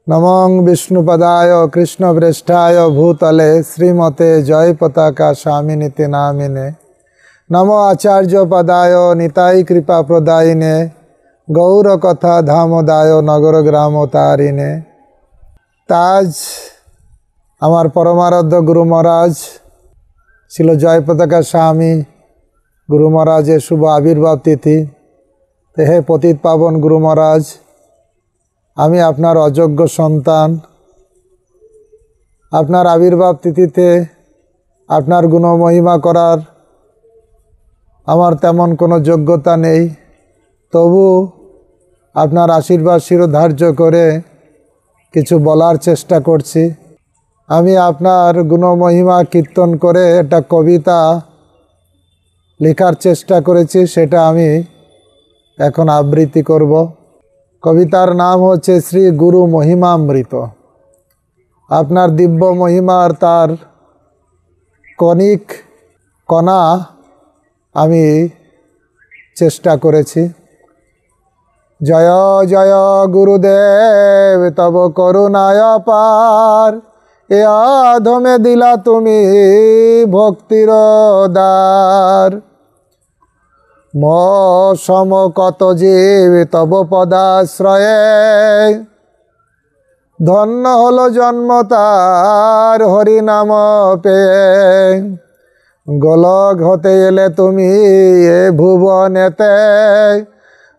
नमो विष्णुपदाय कृष्णप्रेष्ठाय भूतले श्रीमते जय पताका स्वामिनीति नामिने नमो आचार्य पदाय निताई कृपा प्रदायिने गौर कथा धामोदाय नगर ग्राम तारिणे। ताज आमार परमाराध्य गुरु महाराज छिलो जय पताका स्वामी गुरु महाराजेर शुभ आविर्भाव तिथि। तो हे पतित पावन गुरु महाराज, आमी आपनार अयोग्य सन्तान, आपनार आविर्भाव तिथिते आपनार गुण महिमा करार आमार तेमन कोनो योग्यता नेই, तबु आपनार आशीर्वाद शिरोधार्य करे किछु बलार चेष्टा करछि। आमी आपनार गुण महिमा कीर्तन करे एकटा कविता लेखार चेष्टा करेछि, सेटा आमी एखन आबृत्ति करब। कवितार नाम होच्छे श्री गुरु महिमामृत। आपनार दिव्य महिमार तार कणिक कणा आमी चेष्टा करेछि। जय जय गुरुदेव तब करुणाय पार, ए आधमे दिला तुमी भक्तिर द्वार। मो सम कत जीव तब पदाश्रये, धन्य हलो जन्म तार हरि नाम पेये। गोलक हते एले तुमी ए भुवनेते,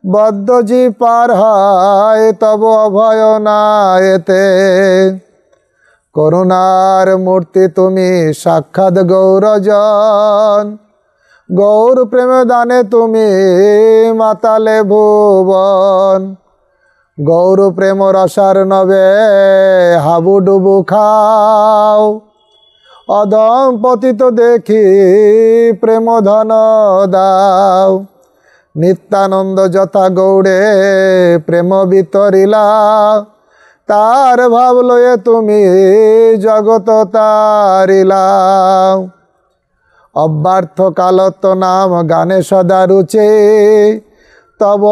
बद्ध जी पार हाय तब अभय नायते। करुणार मूर्ति तुमी साक्षात गौरजन, गौर प्रेम दाने तुमी माताले भुवन। गौर प्रेम रसार नवे हाबुडुबु खाओ, अधम पतित देखी प्रेम धन दाओ। नित्यानंद जथा गौड़े प्रेम बितरिला, तार भाव लये तुमी जगत तारिला। अव्यर्थ कालत नाम गाने सदा रुचि, तब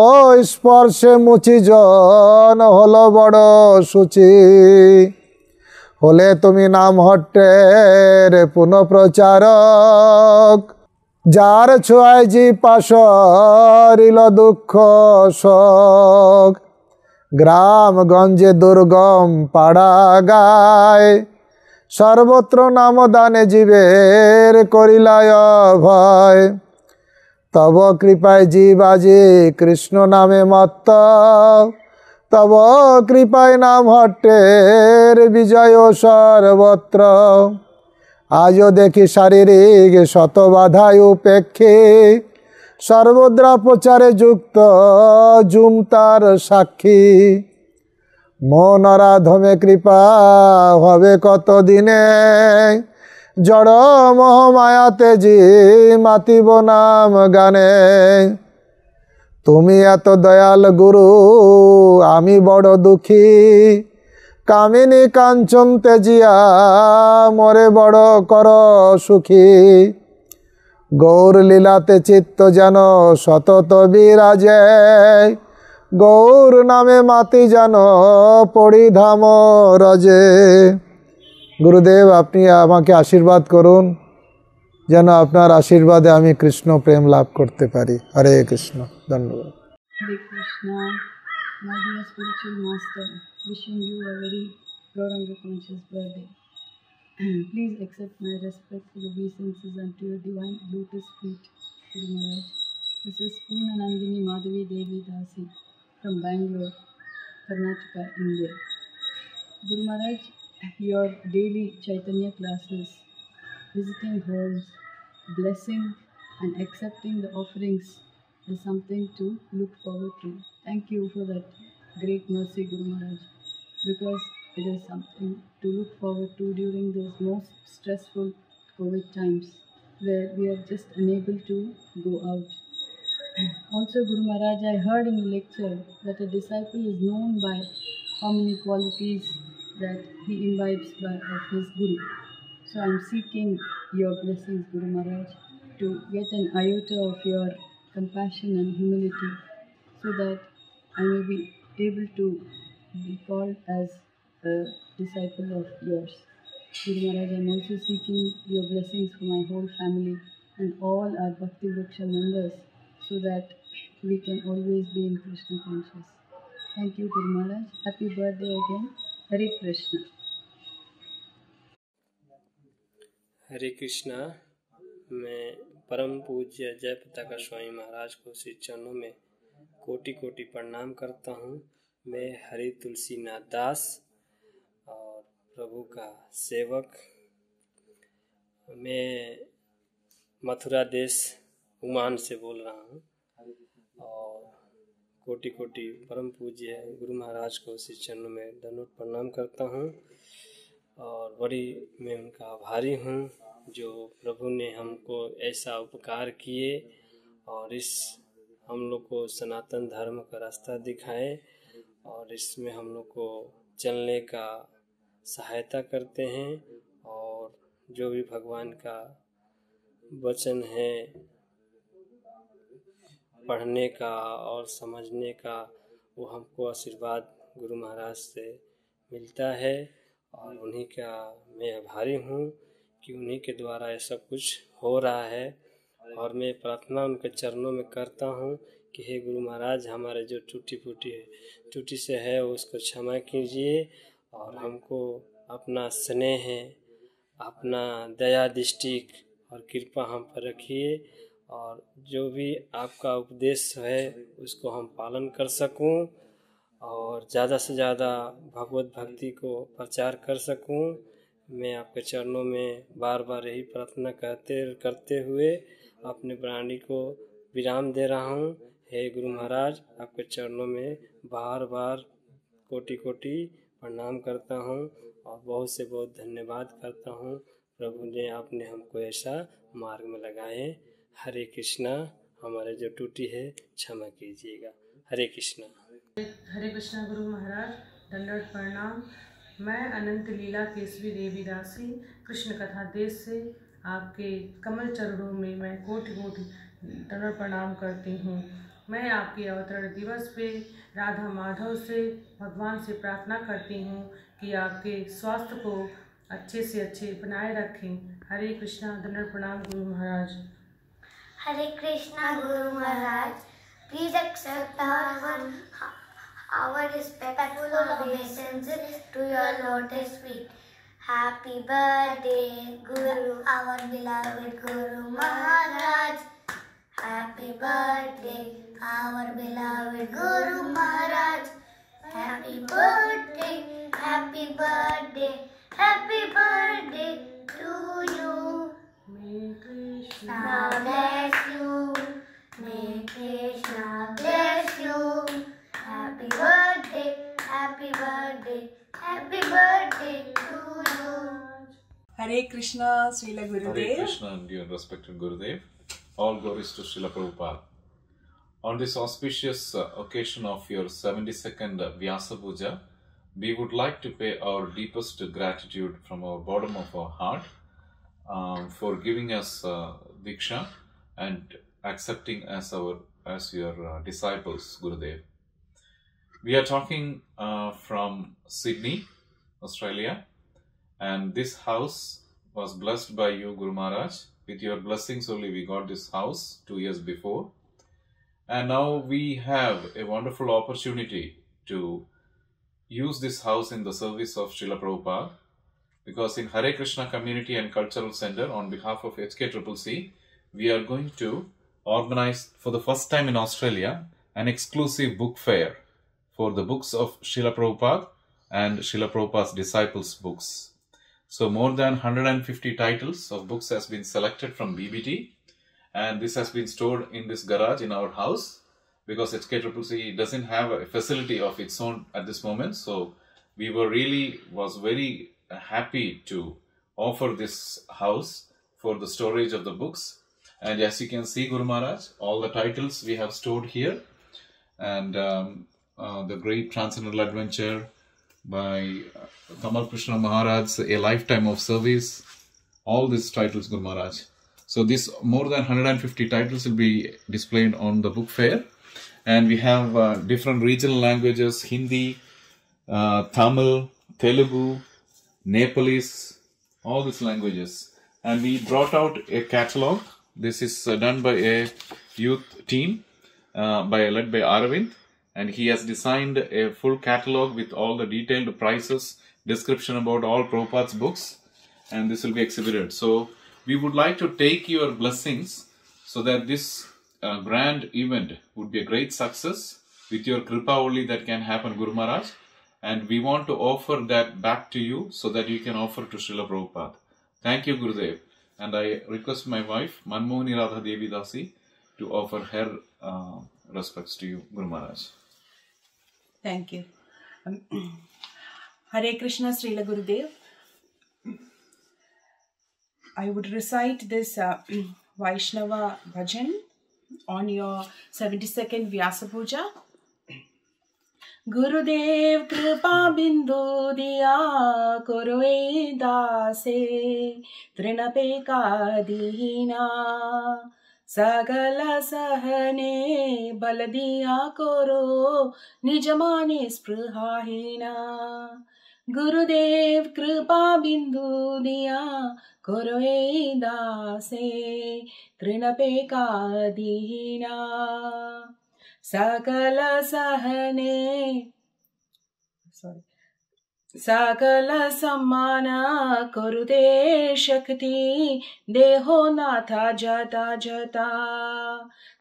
स्पर्शे मुचि जन हलो बड़ शुचि। होले तुमी नाम हट्टेर पुनः प्रचारक, जार छुआय जी पाशरिल दुख शोक। ग्राम गंजे दुर्गम पाड़ा गाय, सर्वत्र नाम दाने जीवेर करिलाय भय। तब कृपाय जीव आजी कृष्ण नामे मत्त, तब कृपाय नाम हट्टेर विजय सर्वत्र। आजो देखी शारीरिक शत बाधाय उपेक्षे, सर्वद्रा प्रचारे युक्त जुमतार साक्षी। मन राधमे कृपा हबे कत दिने, जड़ मोह माया तेजी मातिब नाम गाने। तुमी एत दयाल गुरु आमी बड़ दुखी, कामिनी कांचन तेजिया मोरे बड़ कर सुखी। गौर लीलाते चित्त जेन सतत बिराजे, गौर नामे माती जेन पड़ी धाम रजे। गुरुदेव आपनी आमाके आशीर्वाद करुन, जेन आपनार आशीर्वादे आमी कृष्ण प्रेम लाभ करते पारी। हरे कृष्ण। धन्यवाद। Hare Krishna, my dear spiritual master, wishing you a very Gauranga conscious birthday. Please accept my respectful obeisances unto your divine lotus feet, Guru Maharaj. This is Poona Nandini Madhavi Devi Dasi from Bangalore, Karnataka, India. Guru Maharaj, your daily Chaitanya classes, visiting homes, blessing and accepting the offerings is something to look forward to. Thank you for that great mercy, Guru Maharaj, because it is something to look forward to during these most stressful COVID times where we are just unable to go out. Also, Guru Maharaj, I heard in a lecture that a disciple is known by how many qualities that he imbibes of his Guru. So I am seeking your blessings, Guru Maharaj, to get an iota of your compassion and humility so that I may be able to be called as a disciple of yours. Guru Maharaj, I am also seeking your blessings for my whole family and all our Bhakti Vriksha members so that we can always be in Krishna conscious. Thank you, Guru Maharaj. Happy birthday again. Hare Krishna. हरे कृष्णा। मैं परम पूज्य जय पताका स्वामी महाराज को श्री चरणों में कोटि कोटि प्रणाम करता हूँ। मैं हरि तुलसीनाथ दास और प्रभु का सेवक। मैं मथुरा देश उमान से बोल रहा हूँ और कोटि कोटि परम पूज्य गुरु महाराज को श्री चरणों में दंडवत प्रणाम करता हूँ और बड़ी मैं उनका आभारी हूँ जो प्रभु ने हमको ऐसा उपकार किए और इस हम लोग को सनातन धर्म का रास्ता दिखाए और इसमें हम लोग को चलने का सहायता करते हैं और जो भी भगवान का वचन है पढ़ने का और समझने का वो हमको आशीर्वाद गुरु महाराज से मिलता है और उन्हीं का मैं आभारी हूँ कि उन्हीं के द्वारा ये सब कुछ हो रहा है। और मैं प्रार्थना उनके चरणों में करता हूँ कि हे गुरु महाराज हमारे जो टूटी से है उसको क्षमा कीजिए और हमको अपना स्नेह अपना दया दृष्टि और कृपा हम पर रखिए और जो भी आपका उपदेश है उसको हम पालन कर सकूं और ज़्यादा से ज़्यादा भगवत भक्ति को प्रचार कर सकूं। मैं आपके चरणों में बार बार यही प्रार्थना करते हुए अपने प्राणी को विराम दे रहा हूँ। हे गुरु महाराज आपके चरणों में बार बार कोटि कोटि प्रणाम करता हूँ और बहुत से बहुत धन्यवाद करता हूँ। प्रभु ने आपने हमको ऐसा मार्ग में लगाए। हरे कृष्णा। हमारे जो टूटी है क्षमा कीजिएगा। हरे कृष्णा। हरे कृष्णा गुरु महाराज दंडवत प्रणाम। मैं अनंत लीला केसवी देवी दासी कृष्ण कथा देश से आपके कमल चरणों में मैं कोटि कोटि दंडवत प्रणाम करती हूँ। मैं आपके अवतरण दिवस पे राधा माधव से भगवान से प्रार्थना करती हूँ कि आपके स्वास्थ्य को अच्छे से अच्छे बनाए रखें। हरे कृष्णा दंडवत प्रणाम Guru Maharaj. Hare Krishna Guru Maharaj, please accept our respectful obeisances to your lotus feet. Happy birthday Guru, our beloved Guru Maharaj. Happy birthday, our beloved Guru Maharaj. Happy birthday, happy birthday, happy birthday to you. May Krishna Bless you. May Krishna bless you. Happy birthday, happy birthday, happy birthday to you. Hare Krishna, Srila Gurudev. Hare Krishna and dear respected Gurudev. All glories to Srila Prabhupada. On this auspicious occasion of your 72nd Vyasa Puja, we would like to pay our deepest gratitude from our bottom of our heart for giving us Diksha and accepting as your disciples, Gurudev. We are talking from Sydney, Australia, and this house was blessed by you, Guru Maharaj. With your blessings only we got this house 2 years before. And now we have a wonderful opportunity to use this house in the service of Srila Prabhupada, because in Hare Krishna Community and Cultural Center, on behalf of HKCCC, we are going to organize for the first time in Australia an exclusive book fair for the books of Srila Prabhupada and Srila Prabhupada's disciples' books. So more than 150 titles of books has been selected from BBT, and this has been stored in this garage in our house because HKCCC doesn't have a facility of its own at this moment. So we was very happy to offer this house for the storage of the books. And as you can see, Guru Maharaj, all the titles we have stored here, and the great Transcendental Adventure by Kamal Krishna Maharaj, A Lifetime of Service, all these titles, Guru Maharaj. So this more than 150 titles will be displayed on the book fair, and we have different regional languages, Hindi, Tamil, Telugu, Nepalese, all these languages. And we brought out a catalog. This is done by a youth team led by Aravind. And he has designed a full catalog with all the detailed prices, description about all Prabhupada's books. And this will be exhibited. So we would like to take your blessings so that this grand event would be a great success. With your kripa only that can happen, Guru Maharaj. And we want to offer that back to you so that you can offer to Srila Prabhupada. Thank you, Gurudev. And I request my wife, Manmohani Radha Devi Dasi, to offer her respects to you, Guru Maharaj. Thank you. Hare Krishna, Srila Gurudev. I would recite this Vaishnava bhajan on your 72nd Vyasa Puja. Gurudev kripa bindu diya korve dase trinape ka dihina sagala sahane bal diya koro nijamane sprahahina. Gurudev kripa bindu diya korve dase trinape ka dihina sakala sahane sakala samana korute shakti deho natha jata jata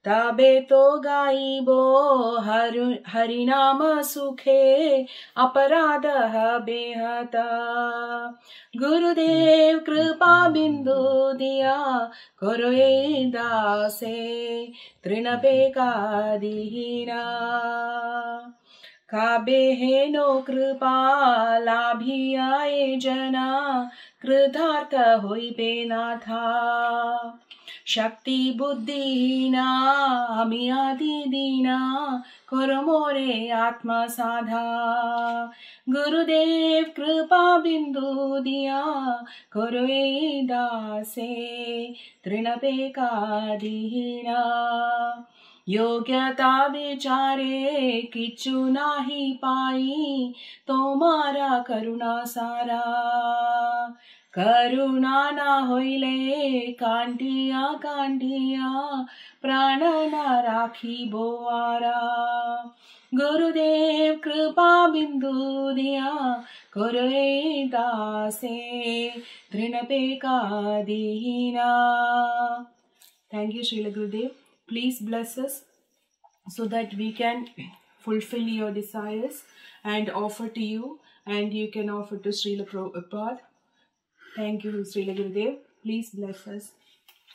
tabe to gaibo harinama sukhe aparadha behata. Gurudev kripa bindu diya koroe dase trinape ka dihina kabe heno kripa labhiyaye jana kridhartha hoibe natha shakti buddhina amiyadi dina koromore atma sadha. Gurudev kripa bindu diya koroe dase trinape ka dihina योग्यता विचारे किचु नाही पाई तोमारा करुणा सारा करुणा ना होइले कांटिया कांटिया प्राण ना राखी बोआरा. गुरुदेव कृपा बिंदु दिया कोरे दासे तृणपे का दीना. Thank you, Srila Gurudev. Please bless us so that we can fulfill your desires and offer to you, and you can offer to Srila Prabhupada. Thank you, Srila Gurudev. Please bless us.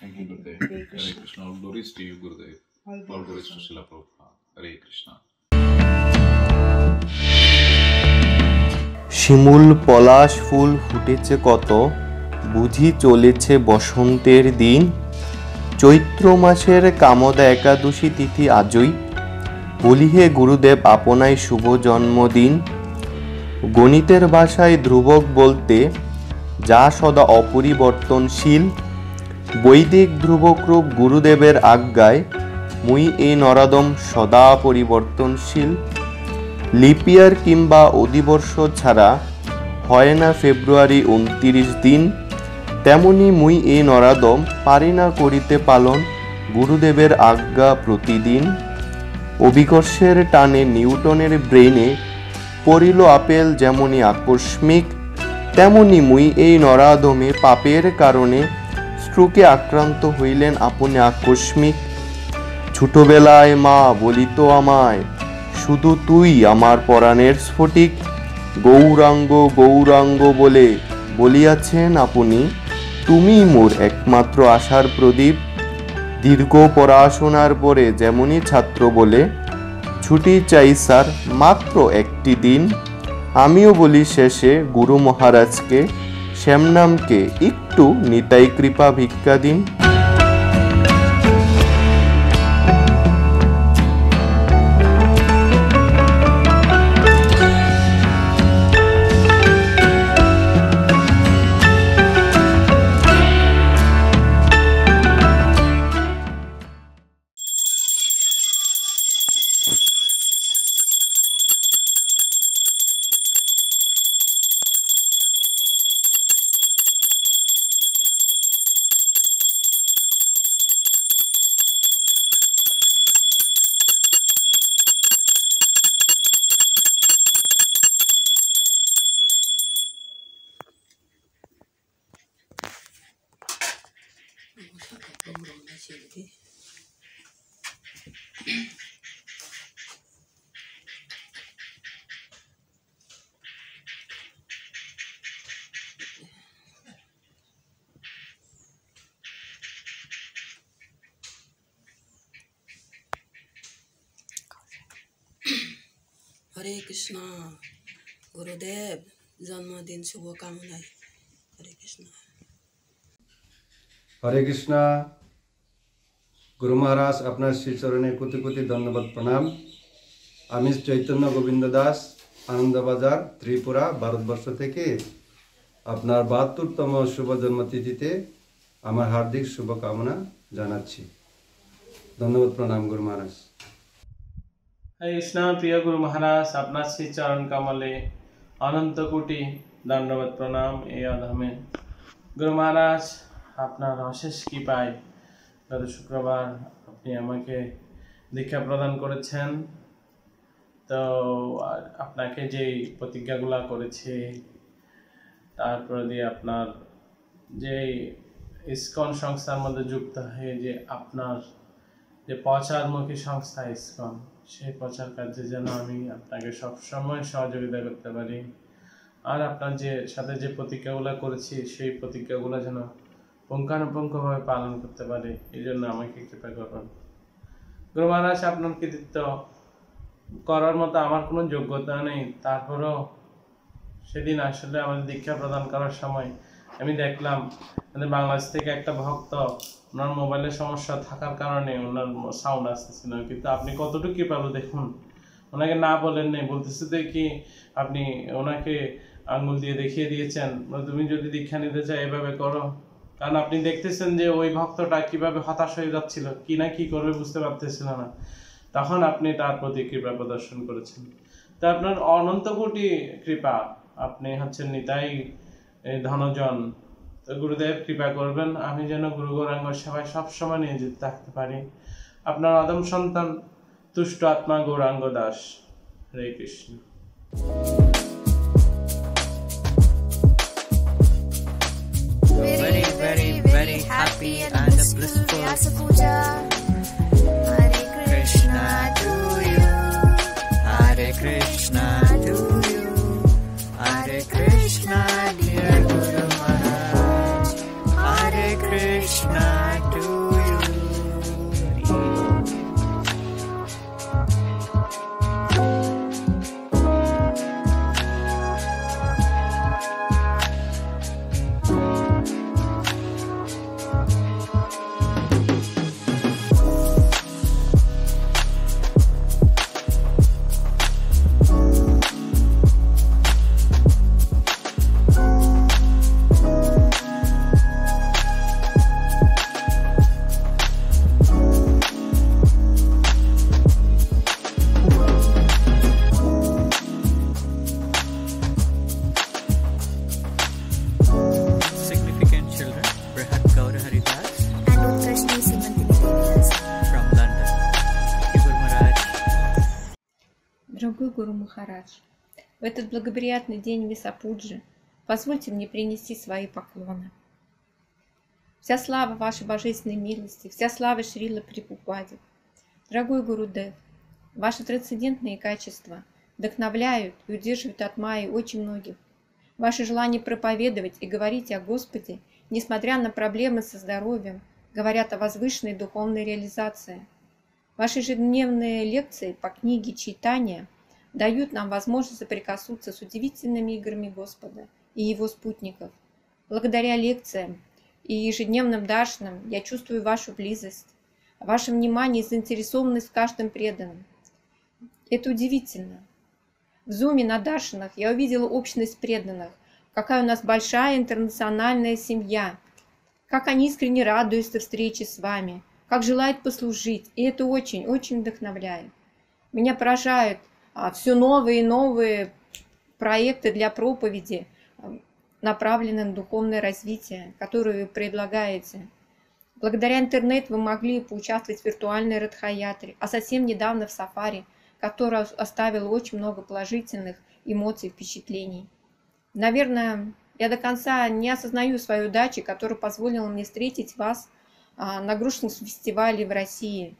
Thank you, Gurudev. Hare Krishna. All glories to you, Gurudev. All glories to Srila Prabhupada. Hare Krishna. শিমুল পলাশ ফুল ফুটেছে কত, বুঝি চলেছে বসন্তের দিন। চৈত্র মাসের কামদা একাদশী তিথি আজই, বলি হে গুরুদেব আপনায় শুভ জন্মদিন। গণিতের ভাষায় ধ্রুবক বলতে যা সদা অপরিবর্তনশীল, বৈদিক ধ্রুবকরূপ গুরুদেবের আজ্ঞায় মুই এই নরাদম সদা পরিবর্তনশীল। লিপিয়ার কিংবা অধিবর্ষ ছাড়া হয় না ফেব্রুয়ারি 29 দিন, তেমনি মুই এই নরাদম পারি না করিতে পালন গুরুদেবের আজ্ঞা প্রতিদিন। অভিকর্ষের টানে নিউটনের ব্রেইনে পড়িল আপেল যেমনি আকস্মিক, তেমনি মুই এই নরাদমে পাপের কারণে স্ট্রোকে আক্রান্ত হইলেন আপনি আকস্মিক। ছোটবেলায় মা বলিত আমায়, শুধু তুই আমার পরাণের স্ফটিক, গৌরাঙ্গ গৌরাঙ্গ বলে বলিয়াছেন আপনি, তুমি মোর একমাত্র আশার প্রদীপ। দীর্ঘ পড়াশোনার পরে যেমনই ছাত্র বলে, ছুটি চাই স্যার মাত্র একটি দিন। আমিও বলি শেষে গুরু মহারাজকে, শ্যামনামকে একটু নিতাই কৃপা ভিক্ষা দিন। हरे कृष्णा गुरुदेव जन्मदिन शुभकामनाएं। हरे कृष्णा। हरे कृष्णा गुरु महाराज আপনার শ্রীচরণে কোটি কোটি ধন্যবাদ প্রণাম। আমি চৈতন্য গোবিন্দ দাস আনন্দবাজার ত্রিপুরা ভারতবর্ষ থেকে আপনার ৭২তম শুভ জন্মতিথিতে আমার হার্দিক শুভকামনা জানাচ্ছি। ধন্যবাদ প্রণাম গুরু মহারাজ। हरे कृष्णा प्रिय गुरु महाराज अपना श्री चरण कमले अनंत कोटि दंडवत प्रणाम ए अधमे। गुरु महाराज আপনার অশেষ কৃপায় গত শুক্রবার আপনি আমাকে দীক্ষা প্রদান করেছেন। তো আপনাকে যেই প্রতিজ্ঞাগুলো করেছি তারপরে দিয়ে আপনার যেই ইসকন সংস্থার মধ্যে যুক্ত হয়ে যে আপনার যে প্রচারমুখী সংস্থা ইসকন সেই প্রচার কার্যে যেন আমি আপনাকে সবসময় সহযোগিতা করতে পারি। আর আপনার যে সাথে যে প্রতিজ্ঞাগুলো করেছি সেই প্রতিজ্ঞাগুলো যেন পুঙ্খানুপুঙ্খভাবে পালন করতে পারে, এই জন্য আমাকে কৃপা করবেন। গুরু মহারাজ আপনার কৃতিত্ব করার মতো আমার কোনো যোগ্যতা নেই, তারপরেও সেদিন আসলে আমাদের দীক্ষা প্রদান করার সময় আমি দেখলাম আমাদের বাংলাদেশ থেকে একটা ভক্ত ওনার মোবাইলের সমস্যা থাকার কারণে ওনার সাউন্ড আসতেছিল, কিন্তু আপনি কতটুকু কৃপালু দেখুন, ওনাকে না বলেন নেই, বলতেছে তো কি আপনি ওনাকে আঙ্গুল দিয়ে দেখিয়ে দিয়েছেন তুমি যদি দীক্ষা নিতে চাও এভাবে করো। কারণ আপনি দেখতেছেন যে ওই ভক্তটা কিভাবে হতাশ হয়ে যাচ্ছিল, কি না কি করবে বুঝতে পারতেছিল না, তখন আপনি তার প্রতি কৃপা প্রদর্শন করেছেন। তা আপনার অনন্ত কোটি কৃপা, আপনি হচ্ছেন নিতাই ধনজন। তো গুরুদেব কৃপা করবেন আমি যেন গুরু গৌরাঙ্গ সেবায় সবসময় নিয়োজিত থাকতে পারি। আপনার আদম সন্তান তুষ্ট আত্মা গৌরাঙ্গ দাস। হরে Krishna. Very, very, very happy and blissful Vyasa Puja. Hare Krishna to you. Hare Krishna to you. Hare Krishna dear Guru Maharaj. Hare Krishna to you. Significant children, Brihat Gaura Haridas and Utkarshni Simantini Devidas from London. Guru Maharaj. Дорогой Гуру Махарадж, в этот благоприятный день Висапуджи позвольте мне принести свои поклоны. Вся слава вашей божественной милости, вся слава Шрила Прабхупаде. Дорогой Гурудев, ваши трансцендентные качества вдохновляют и удерживают от майи очень многих. Ваше желание проповедовать и говорить о Господе, несмотря на проблемы со здоровьем, говорят о возвышенной духовной реализации. Ваши ежедневные лекции по книге Чайтанья дают нам возможность соприкоснуться с удивительными играми Господа и Его спутников. Благодаря лекциям и ежедневным даршанам я чувствую вашу близость, ваше внимание и заинтересованность в каждом преданном. Это удивительно. В зуме на даршанах я увидела общность преданных, какая у нас большая интернациональная семья, как они искренне радуются встрече с вами, как желают послужить, и это очень-очень вдохновляет. Меня поражают все новые и новые проекты для проповеди, направленные на духовное развитие, которые вы предлагаете. Благодаря интернету вы могли поучаствовать в виртуальной Радха-ятре, а совсем недавно в сафари, которая оставила очень много положительных эмоций, впечатлений. Наверное, я до конца не осознаю своей удачи, которая позволила мне встретить вас на Грушинском фестивале в России.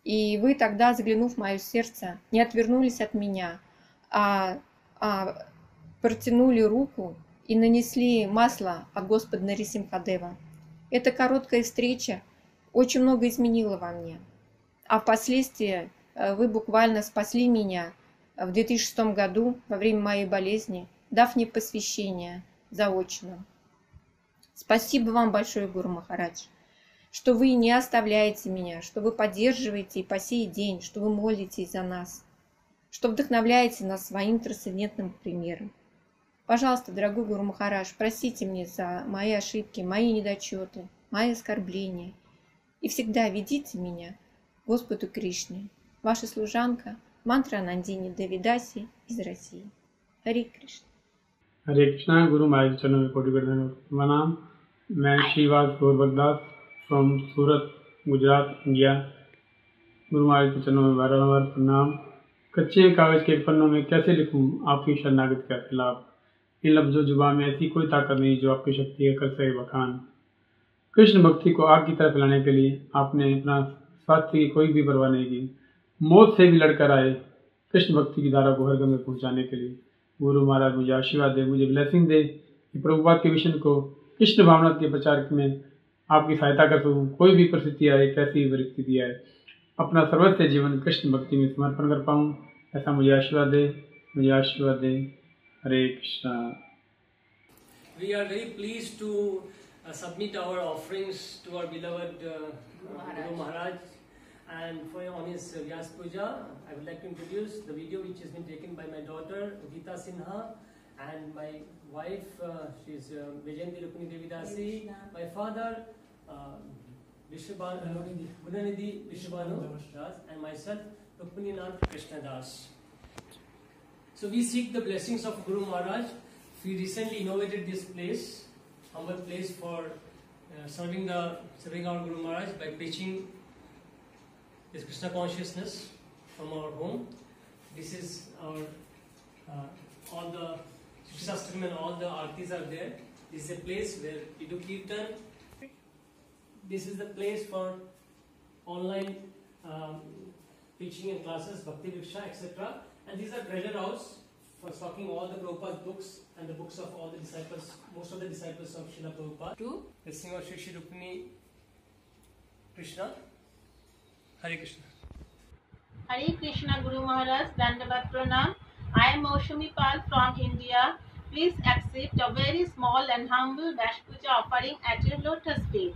И вы тогда, заглянув в мое сердце, не отвернулись от меня, а протянули руку и нанесли масло от Господа Нарисимхадева. Эта короткая встреча очень много изменила во мне. А впоследствии вы буквально спасли меня в 2006 году во время моей болезни, дав мне посвящение заочно. Спасибо вам большое, Гуру Махарадж, что вы не оставляете меня, что вы поддерживаете и по сей день, что вы молитесь за нас, что вдохновляете нас своим трансцендентным примером. Пожалуйста, дорогой Гуру Махарадж, простите мне за мои ошибки, мои недочеты, мои оскорбления. И всегда ведите меня к Господу Кришне. Ваша служанка Мантра Нандини Девидаси из России. Харе Кришна. हरे कृष्णा गुरु महाराज चरणों में कोटि कोटि प्रणाम। मैं Shrivas Gauravdas from Surat Gujarat India. Guru Maharaj के चरणों में बारंबार प्रणाम। कच्चे कागज के पन्नों में कैसे लिखूं आपकी शरणागत का खिलाफ, इन लफ्जों जुबान में ऐसी कोई ताकत नहीं जो आपकी शक्ति का कर सके बखान। कृष्ण भक्ति को आग की तरफ लाने के लिए आपने अपना स्वास्थ्य की कोई भी परवाह नहीं की, मौत से भी लड़कर आए कृष्ण भक्ति की धारा को हर गम में पहुँचाने के लिए। गुरु महाराज मुझे आशीर्वाद दे, मुझे ब्लेसिंग दे कि प्रभुपाद के मिशन को कृष्ण भावना के प्रचार में आपकी सहायता कर सकूँ। कोई भी परिस्थिति आए, कैसी भी परिस्थिति आए, अपना सर्वस्व जीवन कृष्ण भक्ति में समर्पण कर पाऊँ, ऐसा मुझे आशीर्वाद दे, मुझे आशीर्वाद दे। हरे Krishna. We are very pleased to submit our offerings to our beloved Guru Maharaj. And on his Vyas Puja, I would like to introduce the video which has been taken by my daughter Udita Sinha and my wife, she is Vijayanti Rukmini Devidasi, my father Gunanidhi Vishwabhanu Das, and myself Rukmini Nath Krishna Das. So we seek the blessings of Guru Maharaj. We recently innovated this place, humble place for serving our Guru Maharaj by preaching this Krishna consciousness from our home. This is our all the Shastram and all the artis are there. This is a place where we do kirtan. This is the place for online teaching and classes, Bhakti Vriksha, etc. And these are treasure house for stocking all the Prabhupada's books and the books of all the disciples, most of the disciples of Srila Prabhupada. To the singer Shri Shri Rukmini Krishna. Hare Krishna. Hare Krishna Guru Maharaj, Dandavat Pranam. I am Maushami Pal from India. Please accept a very small and humble Dash Puja offering at your lotus feet.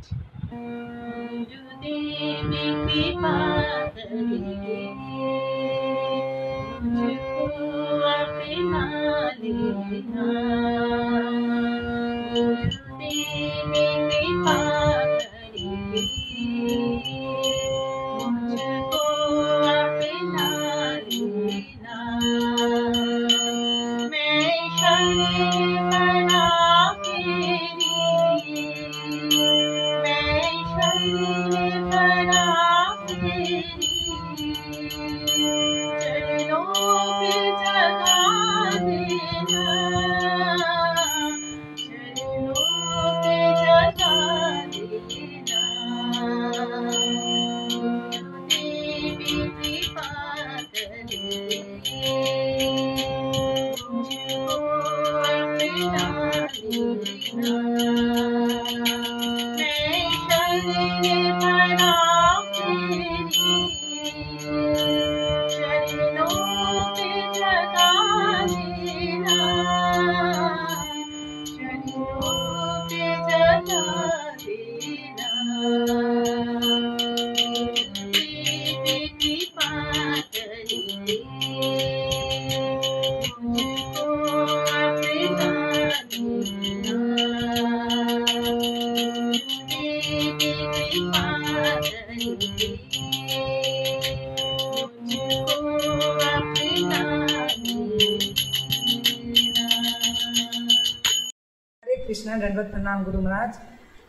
Krishna. दंडवत प्रणाम गुरु महाराज,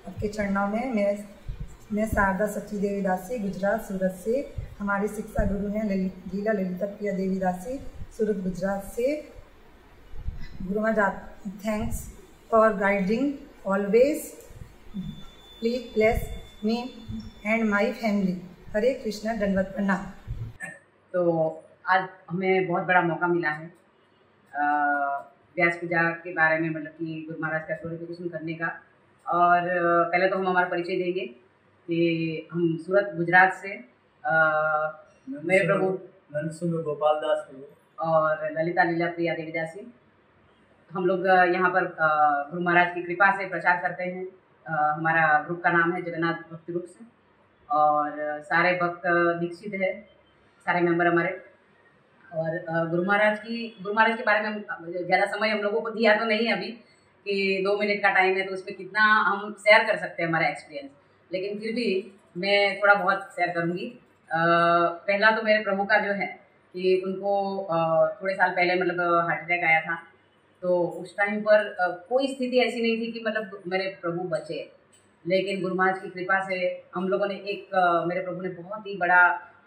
आपके चरणों में मैं शारदा सची देवीदासी गुजरात सूरत से। हमारे शिक्षा गुरु हैं लीला ललिता प्रिया देवीदासी सूरत गुजरात से। Guru Maharaj, thanks for guiding always. Please bless me and my family. Hare Krishna, दंडवत प्रणाम। तो आज हमें बहुत बड़ा मौका मिला है व्यास पूजा के बारे में, मतलब कि गुरु महाराज का ग्लोरिफिकेशन करने का। और पहले तो हम हमारा परिचय देंगे कि हम सूरत गुजरात से मेरे प्रभु नरसिंह गोपाल दास और ललिता लीला प्रिया देवीदासी, हम लोग यहाँ पर गुरु महाराज की कृपा से प्रचार करते हैं। हमारा ग्रुप का नाम है जगन्नाथ भक्ति ग्रुप से, और सारे भक्त दीक्षित है, सारे मेंबर हमारे। और गुरु महाराज के बारे में ज़्यादा समय हम लोगों को दिया तो नहीं है अभी, कि 2 मिनट का टाइम है, तो उसमें कितना हम शेयर कर सकते हैं हमारा एक्सपीरियंस, लेकिन फिर भी मैं थोड़ा बहुत शेयर करूँगी। पहला तो मेरे प्रभु का जो है कि उनको थोड़े साल पहले मतलब हार्ट अटैक आया था, तो उस टाइम पर कोई स्थिति ऐसी नहीं थी कि मतलब मेरे प्रभु बचे, लेकिन गुरु महाराज की कृपा से हम लोगों ने मेरे प्रभु ने बहुत ही बड़ा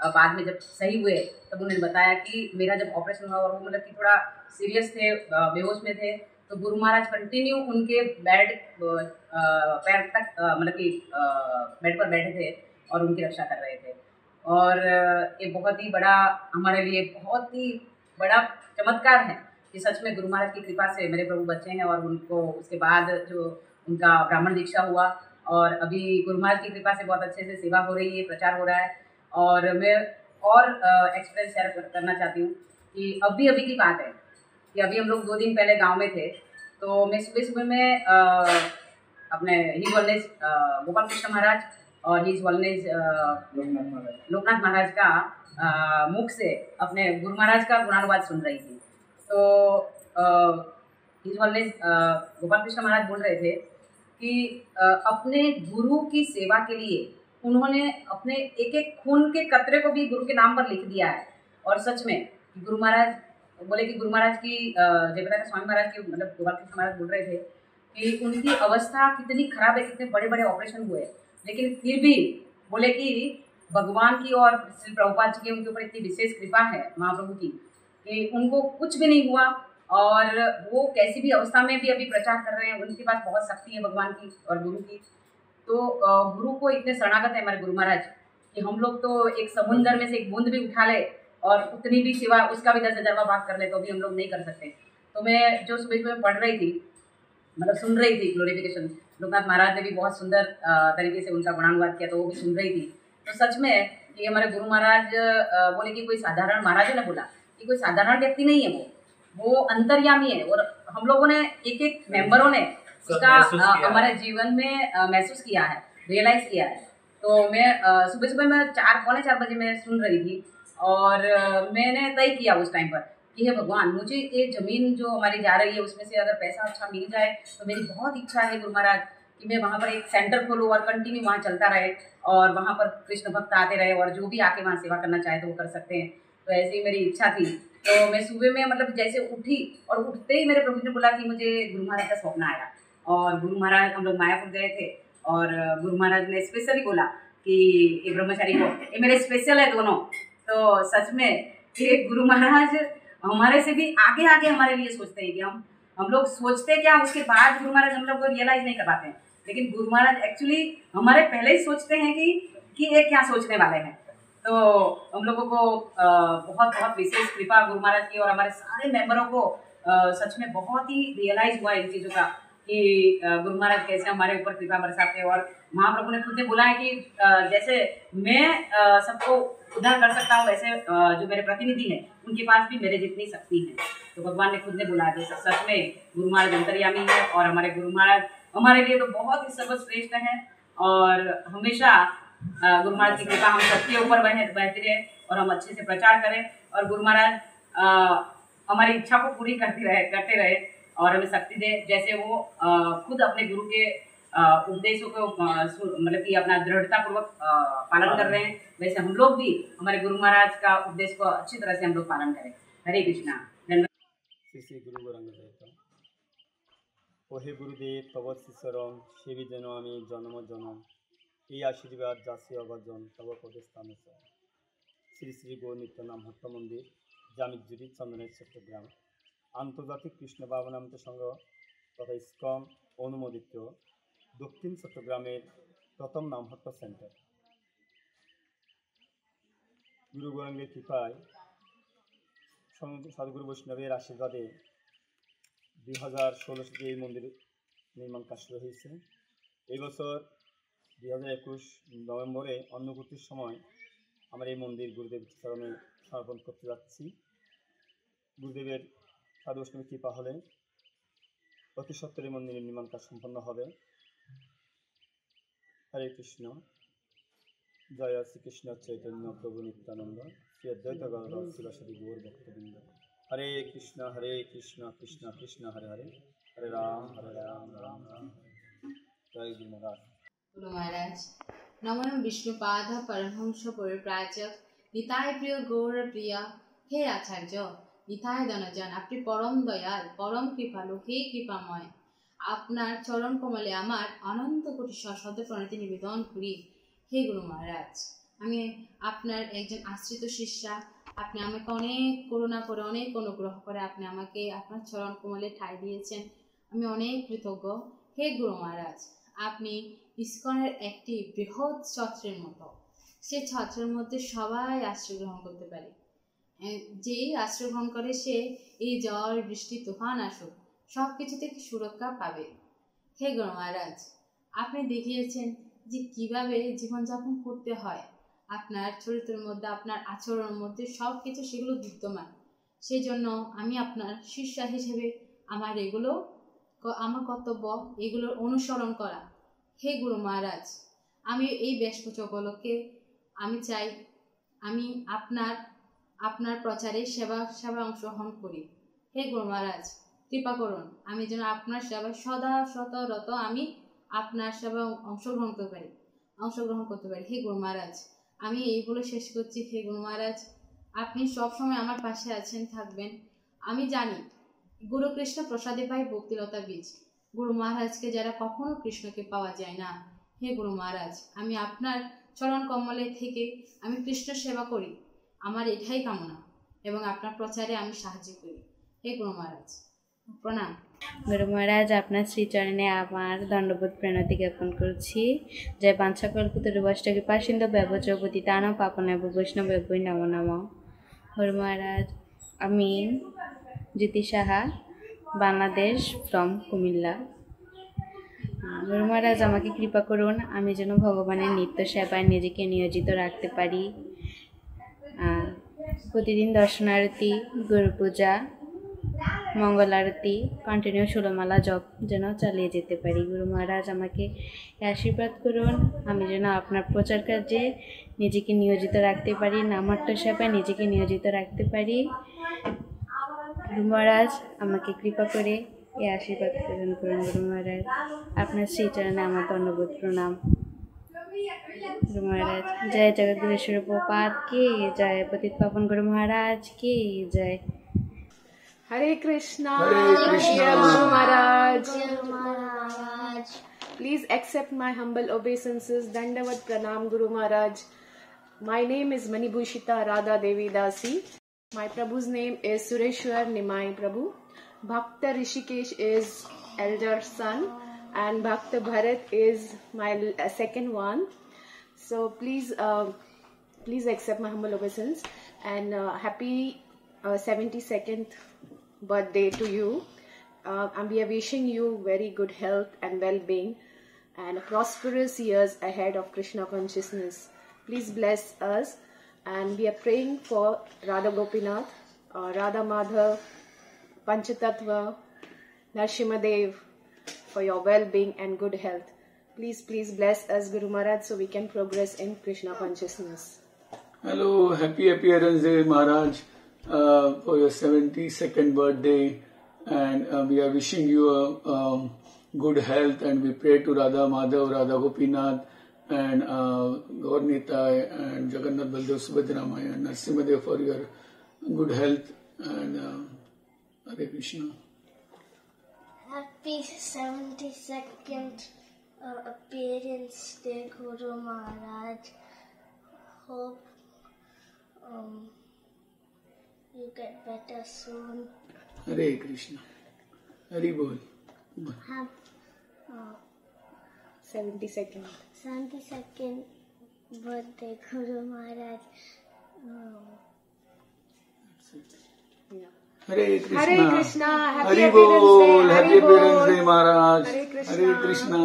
बाद में जब सही हुए तब उन्होंने बताया कि मेरा जब ऑपरेशन हुआ और वो मतलब कि थोड़ा सीरियस थे, बेहोश में थे, तो गुरु महाराज कंटिन्यू उनके बेड पैर तक मतलब कि बेड पर बैठे थे और उनकी रक्षा कर रहे थे। और ये बहुत ही बड़ा हमारे लिए बहुत ही बड़ा चमत्कार है कि सच में गुरु महाराज की कृपा से मेरे प्रभु बच्चे हैं। और उनको उसके बाद जो उनका ब्राह्मण दीक्षा हुआ, और अभी गुरु महाराज की कृपा से बहुत अच्छे से सेवा हो रही है, प्रचार हो रहा है। और मैं और एक्सपीरियंस शेयर करना चाहती हूँ कि अभी की बात है कि अभी हम लोग 2 दिन पहले गांव में थे, तो मैं सुबह में अपने ही वॉलनेस गोपाल कृष्ण महाराज और ही वॉलनेस लोकनाथ महाराज का मुख से अपने गुरु महाराज का गुणानुवाद सुन रही थी। तो ही वॉलनेस गोपाल कृष्ण महाराज बोल रहे थे कि अपने गुरु की सेवा के लिए उन्होंने अपने एक एक खून के कतरे को भी गुरु के नाम पर लिख दिया है। और सच में गुरु महाराज बोले कि गुरु महाराज की जयप्रकाश स्वामी महाराज की मतलब गोपाल कृष्ण महाराज बोल रहे थे कि उनकी अवस्था कितनी खराब है, कितने बड़े बड़े ऑपरेशन हुए, लेकिन फिर भी बोले कि भगवान की और श्री प्रभुपाद जी की उनके ऊपर इतनी विशेष कृपा है महाप्रभु की कि उनको कुछ भी नहीं हुआ, और वो कैसी भी अवस्था में भी अभी प्रचार कर रहे हैं। उनके पास बहुत शक्ति है भगवान की और गुरु की। तो गुरु को इतने शरणागत है हमारे गुरु महाराज कि हम लोग तो एक समुंदर में से एक बूंद भी उठा ले और उतनी भी सेवा उसका भी 10,000वां भाग कर ले तो भी हम लोग नहीं कर सकते। तो मैं जो सुबह पढ़ रही थी, मतलब सुन रही थी ग्लोरिफिकेशन, लोकनाथ महाराज ने भी बहुत सुंदर तरीके से उनका गुणानुवाद किया, तो वो भी सुन रही थी। तो सच में ये हमारे गुरु महाराज बोले कि कोई साधारण, महाराज ने बोला कि कोई साधारण व्यक्ति नहीं है, वो अंतर्यामी है। और हम लोगों ने एक एक मेंबरों ने उसका हमारे जीवन में महसूस किया है, रियलाइज किया है। तो मैं सुबह में 4-4:45 बजे मैं सुन रही थी, और मैंने तय किया उस टाइम पर कि हे भगवान, मुझे ये ज़मीन जो हमारी जा रही है उसमें से अगर पैसा अच्छा मिल जाए तो मेरी बहुत इच्छा है गुरु महाराज कि मैं वहाँ पर एक सेंटर खोलूँ और कंटिन्यू वहाँ चलता रहे, और वहाँ पर कृष्ण भक्त आते रहे, और जो भी आके वहाँ सेवा करना चाहे तो वो कर सकते हैं। तो ऐसी ही मेरी इच्छा थी। तो मैं सुबह में मतलब जैसे उठी, और उठते ही मेरे प्रभु ने बोला कि मुझे गुरु महाराज का स्वप्न आया। और गुरु महाराज, हम लोग मायापुर गए थे, और गुरु महाराज ने स्पेशली बोला कि ये ब्रह्मचारी को, ये मेरे स्पेशल है दोनों। तो सच में ये गुरु महाराज हमारे से भी आगे आगे हमारे लिए सोचते हैं कि हम लोग सोचते क्या, उसके बाद गुरु महाराज हम लोग को रियलाइज नहीं कर पाते हैं, लेकिन गुरु महाराज एक्चुअली हमारे पहले ही सोचते हैं कि ये क्या सोचने वाले हैं। तो हम लोगों को बहुत बहुत विशेष कृपा गुरु महाराज की, और हमारे सारे मेंबरों को सच में बहुत ही रियलाइज हुआ इन चीज़ों का कि गुरु महाराज कैसे हमारे ऊपर कृपा बरसाते हैं। और महाप्रभु ने खुद ने बोला है कि जैसे मैं सबको उद्धार कर सकता हूँ, वैसे जो मेरे प्रतिनिधि हैं उनके पास भी मेरे जितनी शक्ति है। तो भगवान ने खुद ने बोला है। तो सच में गुरु महाराज अंतर्यामी है, और हमारे गुरु महाराज हमारे लिए तो बहुत ही सर्वश्रेष्ठ हैं। और हमेशा गुरु महाराज की कृपा हम सबके ऊपर बहती रहे, और हम अच्छे से प्रचार करें, और गुरु महाराज हमारी इच्छा को पूरी करते रहे और हमें शक्ति दे, जैसे वो खुद अपने गुरु के उपदेशों को मतलब कि अपना दृढ़तापूर्वक पालन कर रहे हैं, वैसे हम लोग भी हमारे गुरु महाराज का उपदेश को अच्छी तरह से हम लोग पालन करें। हरे कृष्णा। श्री गुरु गौरांग ओहे गुरुदेव तब शिशरम सेवी जेन आमी जन्म जन्म এই আশীর্বাদ যাচি অবজন তব পদস্থান শ্রী শ্রী গৌর নিত্যানাম ভক্ত মন্দির জামিজুরি চন্দনের চট্টগ্রাম আন্তর্জাতিক কৃষ্ণ ভাবনামৃত সংঘ তথা ইসকন অনুমোদিত দক্ষিণ চট্টগ্রামের প্রথম নামহট্ট সেন্টার। গুরু গৌরাঙ্গের কৃপায় সাধুগুরু বৈষ্ণবের আশীর্বাদে 2016 থেকে এই মন্দির নির্মাণ কাজ শুরু হয়েছে। এই বছর 2021 নভেম্বরে অন্নকূটির সময় আমরা এই মন্দির গুরুদেব চরণে সমর্পণ করতে যাচ্ছি। গুরুদেবের সাধু বৈষ্ণবের কৃপা হলে অতি সত্তর এই মন্দিরের নির্মাণ কাজ সম্পন্ন হবে। হরে কৃষ্ণ। জয় শ্রীকৃষ্ণ চৈতন্য প্রভু নিত্যানন্দ শ্রী অদ্বৈত গদাধর শিবাসাদি গৌর ভক্তবৃন্দ। হরে কৃষ্ণ কৃষ্ণ কৃষ্ণ হরে হরে, হরে রাম রাম রাম। জয় গুরু মহারাজ। गुरु महाराज नमो विष्णुपाद परमहंस परिव्राजक निताय प्रिय गौर प्रिय हे आचार्य निताय धनजन আপনি পরম দয়াল পরম কৃপালু হে কৃপাময় আপনার চরণ কমলে আমার অনন্ত কোটি সশব্দ প্রণতি নিবেদন করি। হে গুরু মহারাজ আমি আপনার একজন আশ্রিত শিষ্যা, আপনি আমাকে অনেক করুণা করে অনেক অনুগ্রহ করে আপনি আমাকে আপনার চরণ কমলে ঠাঁই দিয়েছেন, আমি অনেক কৃতজ্ঞ। হে গুরু মহারাজ আপনি ইস্কনের একটি বৃহৎ ছত্রের মতো, সে ছত্রের মধ্যে সবাই আশ্রয় গ্রহণ করতে পারে, যেই আশ্রয় গ্রহণ করে সে এই ঝড় বৃষ্টি তুফান আসুক সব কিছু থেকে সুরক্ষা পাবে। হে গুরু মহারাজ আপনি দেখিয়েছেন যে কিভাবে জীবনযাপন করতে হয়, আপনার চরিত্রের মধ্যে আপনার আচরণের মধ্যে সব কিছু সেগুলো বিদ্যমান। সেই জন্য আমি আপনার শিষ্যা হিসেবে আমার কর্তব্য এগুলোর অনুসরণ করা। হে গুরু মহারাজ আমি এই বেশপুজো উপলক্ষে আমি চাই আমি আপনার প্রচারে সেবা অংশগ্রহণ করি। হে গুরু মহারাজ কৃপা করুন আমি যেন আপনার সেবায় সদা শতরত আমি আপনার সেবায় অংশগ্রহণ করতে পারি। হে গুরু মহারাজ আমি এইগুলো শেষ করছি। হে গুরু মহারাজ আপনি সবসময় আমার পাশে আছেন, থাকবেন। আমি জানি গুরু কৃষ্ণ প্রসাদে পাই ভক্তিলতা বীজ, গুরু মহারাজকে যারা কখনো কৃষ্ণকে পাওয়া যায় না। হে গুরু মহারাজ আমি আপনার চরণ কমলে থেকে আমি কৃষ্ণ সেবা করি, আমার এটাই কামনা এবং আপনার প্রচারে আমি সাহায্য করি। হে গুরু মহারাজ প্রণাম। গুরু মহারাজ আপনার শ্রীচরণে আমার দণ্ডবোধ প্রণতি জ্ঞাপন করছি। জয় পাঞ্চাকল্পতরুবষ্ট কৃপাসিন্ধু ব্যবচপতি তান পাপনাব বৈষ্ণব নমো নমঃ। গুরু মহারাজ আমি জ্যোতি সাহা, বাংলাদেশ ফ্রম কুমিল্লা। গুরু মহারাজ আমাকে কৃপা করুন আমি যেন ভগবানের নিত্য সেবায় নিজেকে নিয়োজিত রাখতে পারি। প্রতিদিন দর্শনারতি, গুরু পূজা, মঙ্গল আরতি, কন্টিনিউ ষোলমালা জপ যেন চালিয়ে যেতে পারি। গুরু মহারাজ আমাকে আশীর্বাদ করুন আমি যেন আপনার প্রচার কাজে নিজেকে নিয়োজিত রাখতে পারি, নামাট্য সেবায় নিজেকে নিয়োজিত রাখতে পারি। গুরু মহারাজ আমাকে কৃপা করে এই আশীর্বাদ প্রদান করুন। গুরু মহারাজ আপনার শ্রীচরণে আমার ধন্যবাদ প্রণাম। গুরু মহারাজ জয় জগদ্গুরেশ্বর প্রপাত কে জয়, পতিত পাবন গুরু মহারাজ কে জয়। Hare Krishna, dear Guru Maharaj. Please accept my humble obeisances. Dandavat Pranam Guru Maharaj. My name is Manibhushita Radha Devi Dasi. My Prabhu's name is Sureshwar Nimai Prabhu. Bhakta Rishikesh is elder son and Bhakta Bharat is my second one. So please accept my humble obeisance and happy 72nd birthday to you, and we are wishing you very good health and well-being and prosperous years ahead of Krishna consciousness. Please bless us, and we are praying for Radha Gopinath, Radha Madhav, Panchatattva, Narsimadev for your well-being and good health. Please bless us Guru Maharaj so we can progress in Krishna consciousness. Hello, happy appearance day Maharaj. For your 72nd birthday, and we are wishing you good health, and we pray to Radha Madhav, Radha Gopinath, and Gaurnitai and Jagannath Baldev Subhadramaya and Narsimadev for your good health, and Hare Krishna. Happy 72nd appearance day Guru Maharaj. Hope you get better soon. Hare Krishna. Hari Bol. 72nd. 72nd birthday, Guru Maharaj. Hare Krishna. Hare Krishna. Happy Hari Appearance Bol. Day. Happy Hari Bol. Appearance Day, Maharaj. Hare Krishna. Hare Krishna.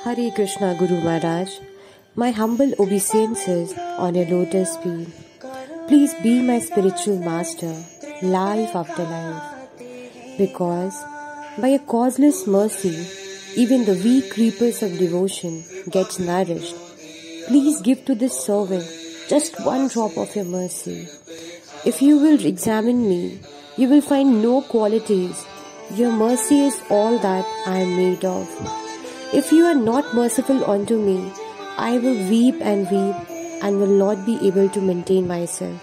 Hare Krishna, Guru Maharaj. My humble obeisances on your lotus feet. Please be my spiritual master, life after life. Because by a causeless mercy, even the weak creepers of devotion gets nourished. Please give to this servant just one drop of your mercy. If you will examine me, you will find no qualities. Your mercy is all that I am made of. If you are not merciful unto me, I will weep and will not be able to maintain myself.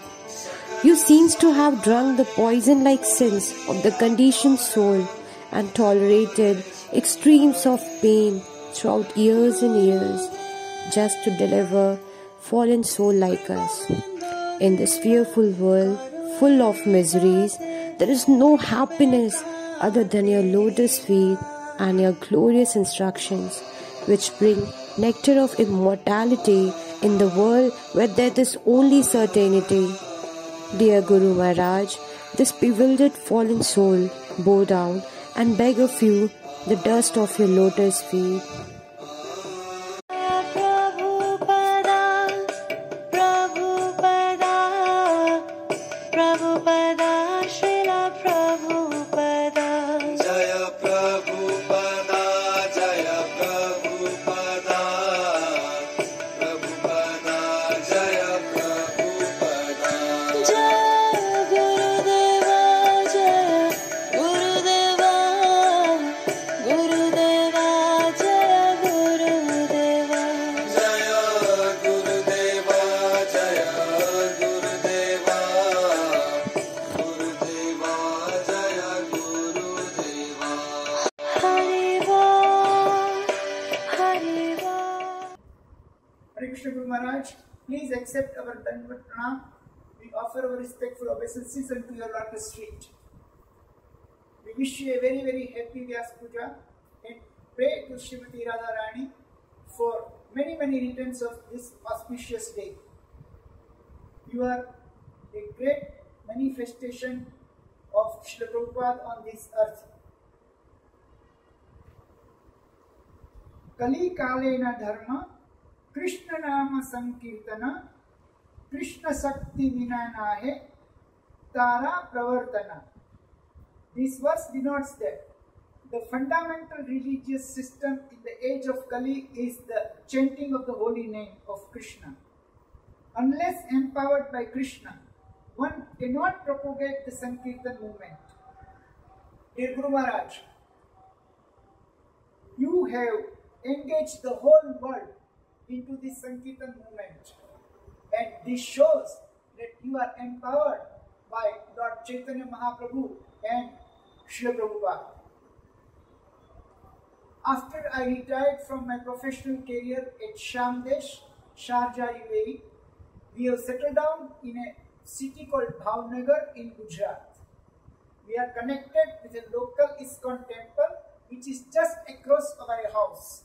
You seems to have drunk the poison-like sins of the conditioned soul and tolerated extremes of pain throughout years and years just to deliver fallen soul like us. In this fearful world full of miseries, there is no happiness other than your lotus feet and your glorious instructions, which bring nectar of immortality in the world where there is only certainty. Dear Guru Maharaj, this bewildered fallen soul bow down and beg of you the dust of your lotus feet. Hare Krishna Guru Maharaj, please accept our Dandavat Pranam. We offer our respectful obeisances unto your lotus feet. We wish you a very, very happy Vyasa Puja and pray to Srimati Radharani for many, many returns of this auspicious day. You are a great manifestation of Srila Prabhupada on this earth. Kali Kalena Dharma Krishna Nama Sankirtana Krishna Sakti Vinanahe Tara Pravartana. This verse denotes that the fundamental religious system in the age of Kali is the chanting of the holy name of Krishna. Unless empowered by Krishna, one cannot propagate the Sankirtan movement. Dear Guru Maharaj, you have engaged the whole world into this Sankirtan movement, and this shows that you are empowered by Lord Chaitanya Mahaprabhu and Srila Prabhupada. After I retired from my professional career at Shamdesh, Sharjah, UAE, we have settled down in a city called Bhavnagar in Gujarat. We are connected with a local ISKCON temple which is just across our house.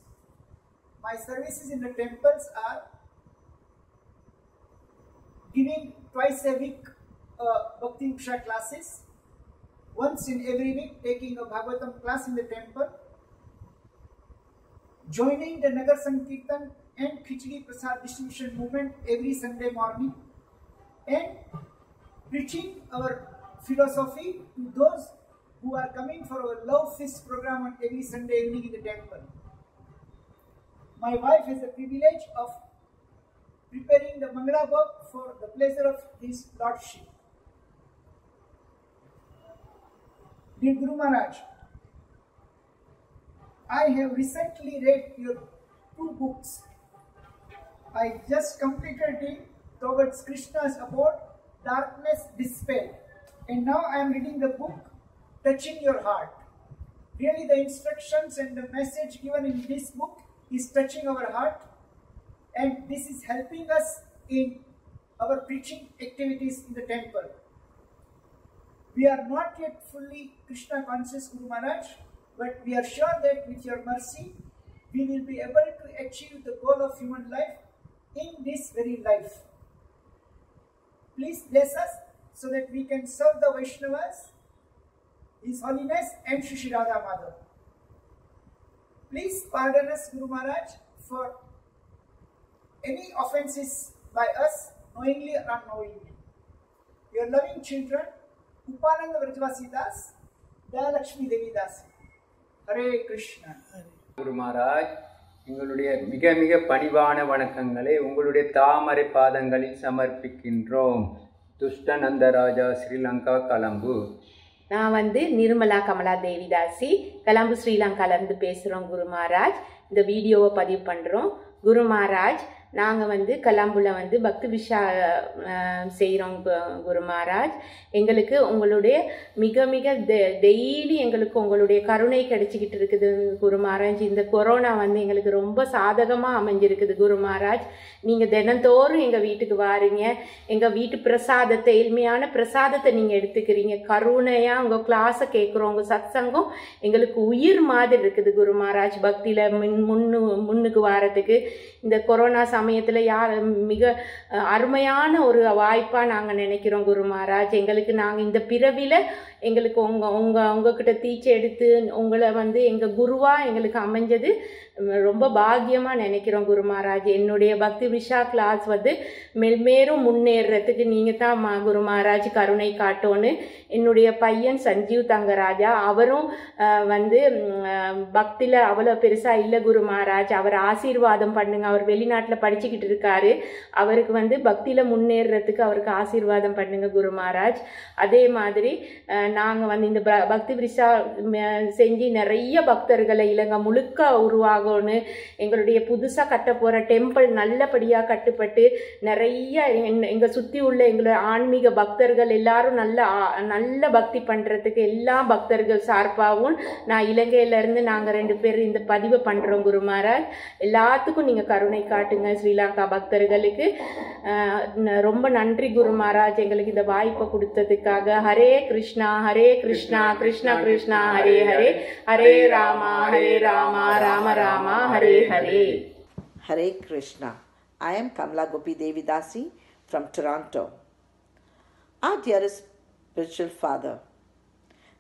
My services in the temples are giving twice a week Bhakti Uksha classes, once in every week taking a Bhagavatam class in the temple, joining the Nagar Sankirtan and Khichdi Prasad distribution movement every Sunday morning, and preaching our philosophy to those who are coming for our Love Feast program on every Sunday evening in the temple. My wife has the privilege of preparing the Mangala Bhog for the pleasure of His Lordship. Dear Guru Maharaj, I have recently read your 2 books. I just completed it towards Krishna's abode, Darkness Dispelled, and now I am reading the book Touching Your Heart. Really, the instructions and the message given in this book is touching our heart, and this is helping us in our preaching activities in the temple. We are not yet fully Krishna conscious, Guru Maharaj, but we are sure that with your mercy, we will be able to achieve the goal of human life in this very life. Please bless us so that we can serve the Vaishnavas, His Holiness and Shri Radha Madhav. Please pardon us, Guru Maharaj, for any offences by us, knowingly or unknowingly. Your loving children, Upananda Vrajvasi Das, Dayalakshmi Devi Das. Hare Krishna. குரு மகாராஜ், எங்களுடைய மிக மிக பணிவான வணக்கங்களை உங்களுடைய தாமரை பாதங்களில் சமர்ப்பிக்கின்றோம். துஷ்டநந்தராஜா, ஸ்ரீலங்கா, கலம்பு. நான் நிர்மலா கமலா தேவிதாசி, கலம்பு ஸ்ரீலங்காலேருந்து பேசுகிறோம். குரு மகாராஜ், இந்த வீடியோவை பதிவு பண்ணுறோம். குரு மகாராஜ், நாங்கள் கலம்புல பக்தி விஷா செய்கிறோம். குரு மகாராஜ், எங்களுக்கு உங்களுடைய மிக மிக டெய்லி எங்களுக்கு உங்களுடைய கருணை கிடைச்சிக்கிட்டு இருக்குது. குரு மகாராஜ், இந்த கொரோனா எங்களுக்கு ரொம்ப சாதகமாக அமைஞ்சிருக்குது. குரு மகாராஜ், நீங்கள் தினந்தோறும் எங்கள் வீட்டுக்கு வாரீங்க. எங்கள் வீட்டு பிரசாதத்தை, எளிமையான பிரசாதத்தை நீங்கள் எடுத்துக்கிறீங்க. கருணையாக உங்கள் கிளாஸை கேட்குறோம். உங்கள் சத்சங்கம் எங்களுக்கு உயிர் மாதிரி இருக்குது. குரு மகாராஜ், பக்தியில் முன்னுக்கு வாரத்துக்கு இந்த கொரோனா சமயத்தில் மிக அருமையான ஒரு வாய்ப்பாக நாங்கள் நினைக்கிறோம். குரு மகாராஜ், எங்களுக்கு நாங்கள் இந்த பிறவியில் எங்களுக்கு உங்ககிட்ட தீச்சை எடுத்து உங்களை எங்கள் குருவாக எங்களுக்கு அமைஞ்சது ரொம்ப பாக்கியமாக நினைக்கிறோம். குரு மகாராஜ், என்னுடைய பக்தி விஷா கிளாஸ் மெல்மேலும் முன்னேறதுக்கு நீங்கள் தான் குரு மகாராஜ் கருணை காட்டோன்னு. என்னுடைய பையன் சஞ்சீவ் தங்கராஜா, அவரும் பக்தியில் அவ்வளோ பெருசாக இல்லை. குரு மகாராஜ், அவர் ஆசீர்வாதம் பண்ணுங்க. அவர் வெளிநாட்டில் படிச்சுக்கிட்டு இருக்காரு. அவருக்கு பக்தியில் முன்னேறதுக்கு அவருக்கு ஆசீர்வாதம் பண்ணுங்க. குரு மகாராஜ், அதே மாதிரி நாங்கள் இந்த பக்தி விஷா செஞ்சு நிறைய பக்தர்களை இலங்கை முழுக்க உருவாகணும். எங்களுடைய புதுசாக கட்ட போகிற டெம்பிள் நல்லபடியாக கட்டுப்பட்டு நிறைய எங்கள் சுற்றி உள்ள எங்களுடைய ஆன்மீக பக்தர்கள் எல்லாரும் நல்ல பக்தி பண்ணுறதுக்கு எல்லா பக்தர்கள் சார்பாகவும் நான் இலங்கையிலேருந்து நாங்கள் 2 பேர் இந்த பதிவை பண்ணுறோம். குரு மகாராஜ், எல்லாத்துக்கும் நீங்கள் கருணை காட்டுங்க. ஸ்ரீலங்கா பக்தர்களுக்கு ரொம்ப நன்றி. குரு மகாராஜ், எங்களுக்கு இந்த வாய்ப்பை கொடுத்ததுக்காக. Hare Krishna Hare Krishna Krishna Krishna Hare Hare, Hare Rama Rama Rama Hare Hare. Hare Krishna. I am Kamala Gopi Devi Dasi from Toronto. Our dearest spiritual Father,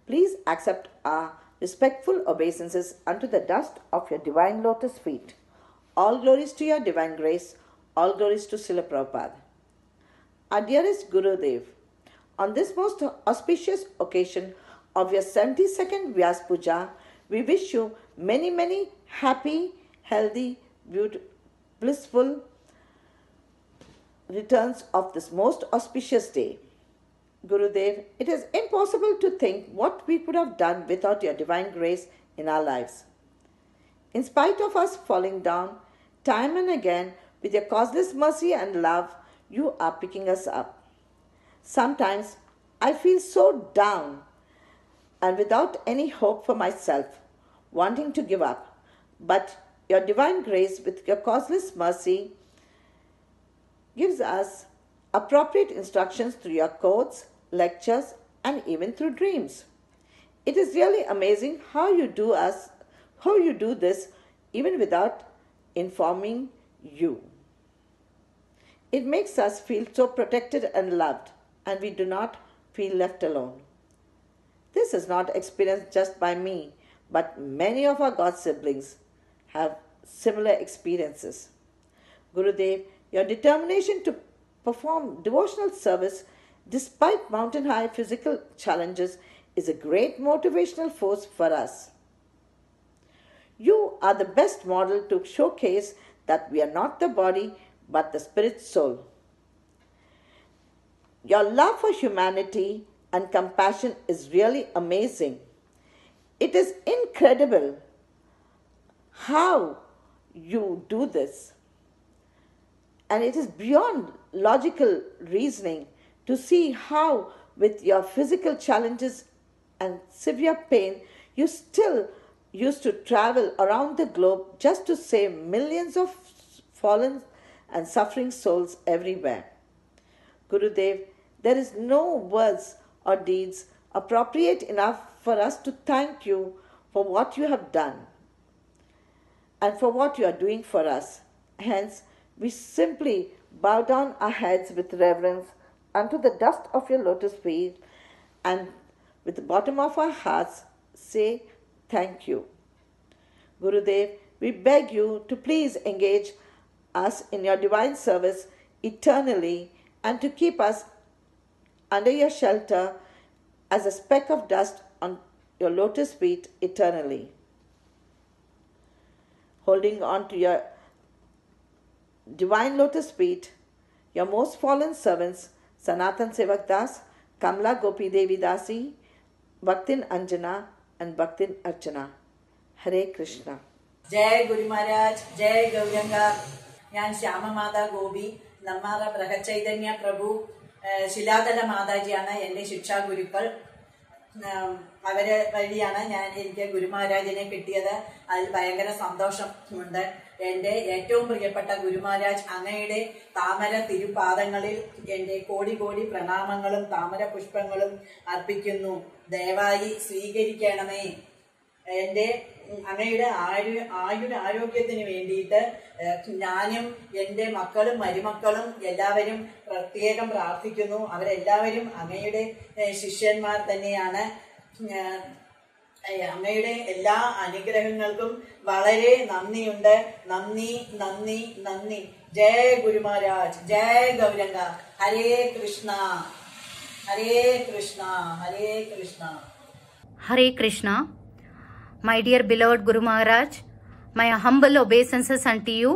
please accept our respectful obeisances unto the dust of your divine lotus feet. All glories to your divine grace, all glories to Srila Prabhupada. Our dearest Guru Dev, on this most auspicious occasion of your 72nd Vyas Puja, we wish you many, many happy, healthy, beautiful, blissful returns of this most auspicious day. Gurudev, it is impossible to think what we could have done without your divine grace in our lives. In spite of us falling down time and again, with your causeless mercy and love, you are picking us up. Sometimes I feel so down and without any hope for myself, wanting to give up. But your divine grace, with your causeless mercy, gives us appropriate instructions through your quotes, lectures, and even through dreams. It is really amazing how you do this even without informing you. It makes us feel so protected and loved, and we do not feel left alone. This is not experienced just by me, but many of our God siblings have similar experiences. Gurudev, your determination to perform devotional service despite mountain-high physical challenges is a great motivational force for us. You are the best model to showcase that we are not the body but the spirit soul. Your love for humanity and compassion is really amazing. It is incredible how you do this. And it is beyond logical reasoning to see how, with your physical challenges and severe pain, you still used to travel around the globe just to save millions of fallen and suffering souls everywhere. Gurudev, there is no words or deeds appropriate enough for us to thank you for what you have done. and for what you are doing for us. Hence, we simply bow down our heads with reverence unto the dust of your lotus feet, and with the bottom of our hearts say thank you. Gurudev, we beg you to please engage us in your divine service eternally and to keep us under your shelter as a speck of dust on your lotus feet eternally. Holding on to your divine lotus feet, your most fallen servants, Sanatan Sevak Das, Kamla Gopi Devi Dasi, Bhaktin Anjana, and Bhaktin Archana. Hare Krishna. Jai Guru Maharaj, Jai Gauranga. ഞാൻ ശ്യാമമാതാ ഗോപി നമ്മാറ ബൃഹചൈതന്യ പ്രഭു ശിലാതല മാതാജിയാണ് എൻ്റെ ശിക്ഷാ ഗുരുക്കൾ. അവരെ വഴിയാണ് എനിക്ക് ഗുരുമഹാരാജിനെ കിട്ടിയത്. അതിൽ ഭയങ്കര സന്തോഷമുണ്ട്. എൻ്റെ ഏറ്റവും പ്രിയപ്പെട്ട ഗുരുമഹാരാജ്, അങ്ങയുടെ താമര തിരുപാദങ്ങളിൽ എൻ്റെ കോടി കോടി പ്രണാമങ്ങളും താമര പുഷ്പങ്ങളും അർപ്പിക്കുന്നു. ദയവായി സ്വീകരിക്കണമേ. എൻ്റെ അങ്ങയുടെ ആരോഗ്യത്തിന് വേണ്ടിയിട്ട് ഞാനും എൻ്റെ മക്കളും മരുമക്കളും എല്ലാവരും പ്രത്യേകം പ്രാർത്ഥിക്കുന്നു. അവരെല്ലാവരും അങ്ങയുടെ ശിഷ്യന്മാർ തന്നെയാണ്. അങ്ങയുടെ എല്ലാ അനുഗ്രഹങ്ങൾക്കും വളരെ നന്ദിയുണ്ട്. നന്ദി നന്ദി നന്ദി. ജയ ഗുരു മഹാരാജ്, ജയ ഗൗരംഗ. ഹരേ കൃഷ്ണ, ഹരേ കൃഷ്ണ, ഹരേ Krishna. Hare Krishna. My dear beloved Guru Maharaj, my humble obeisances unto you.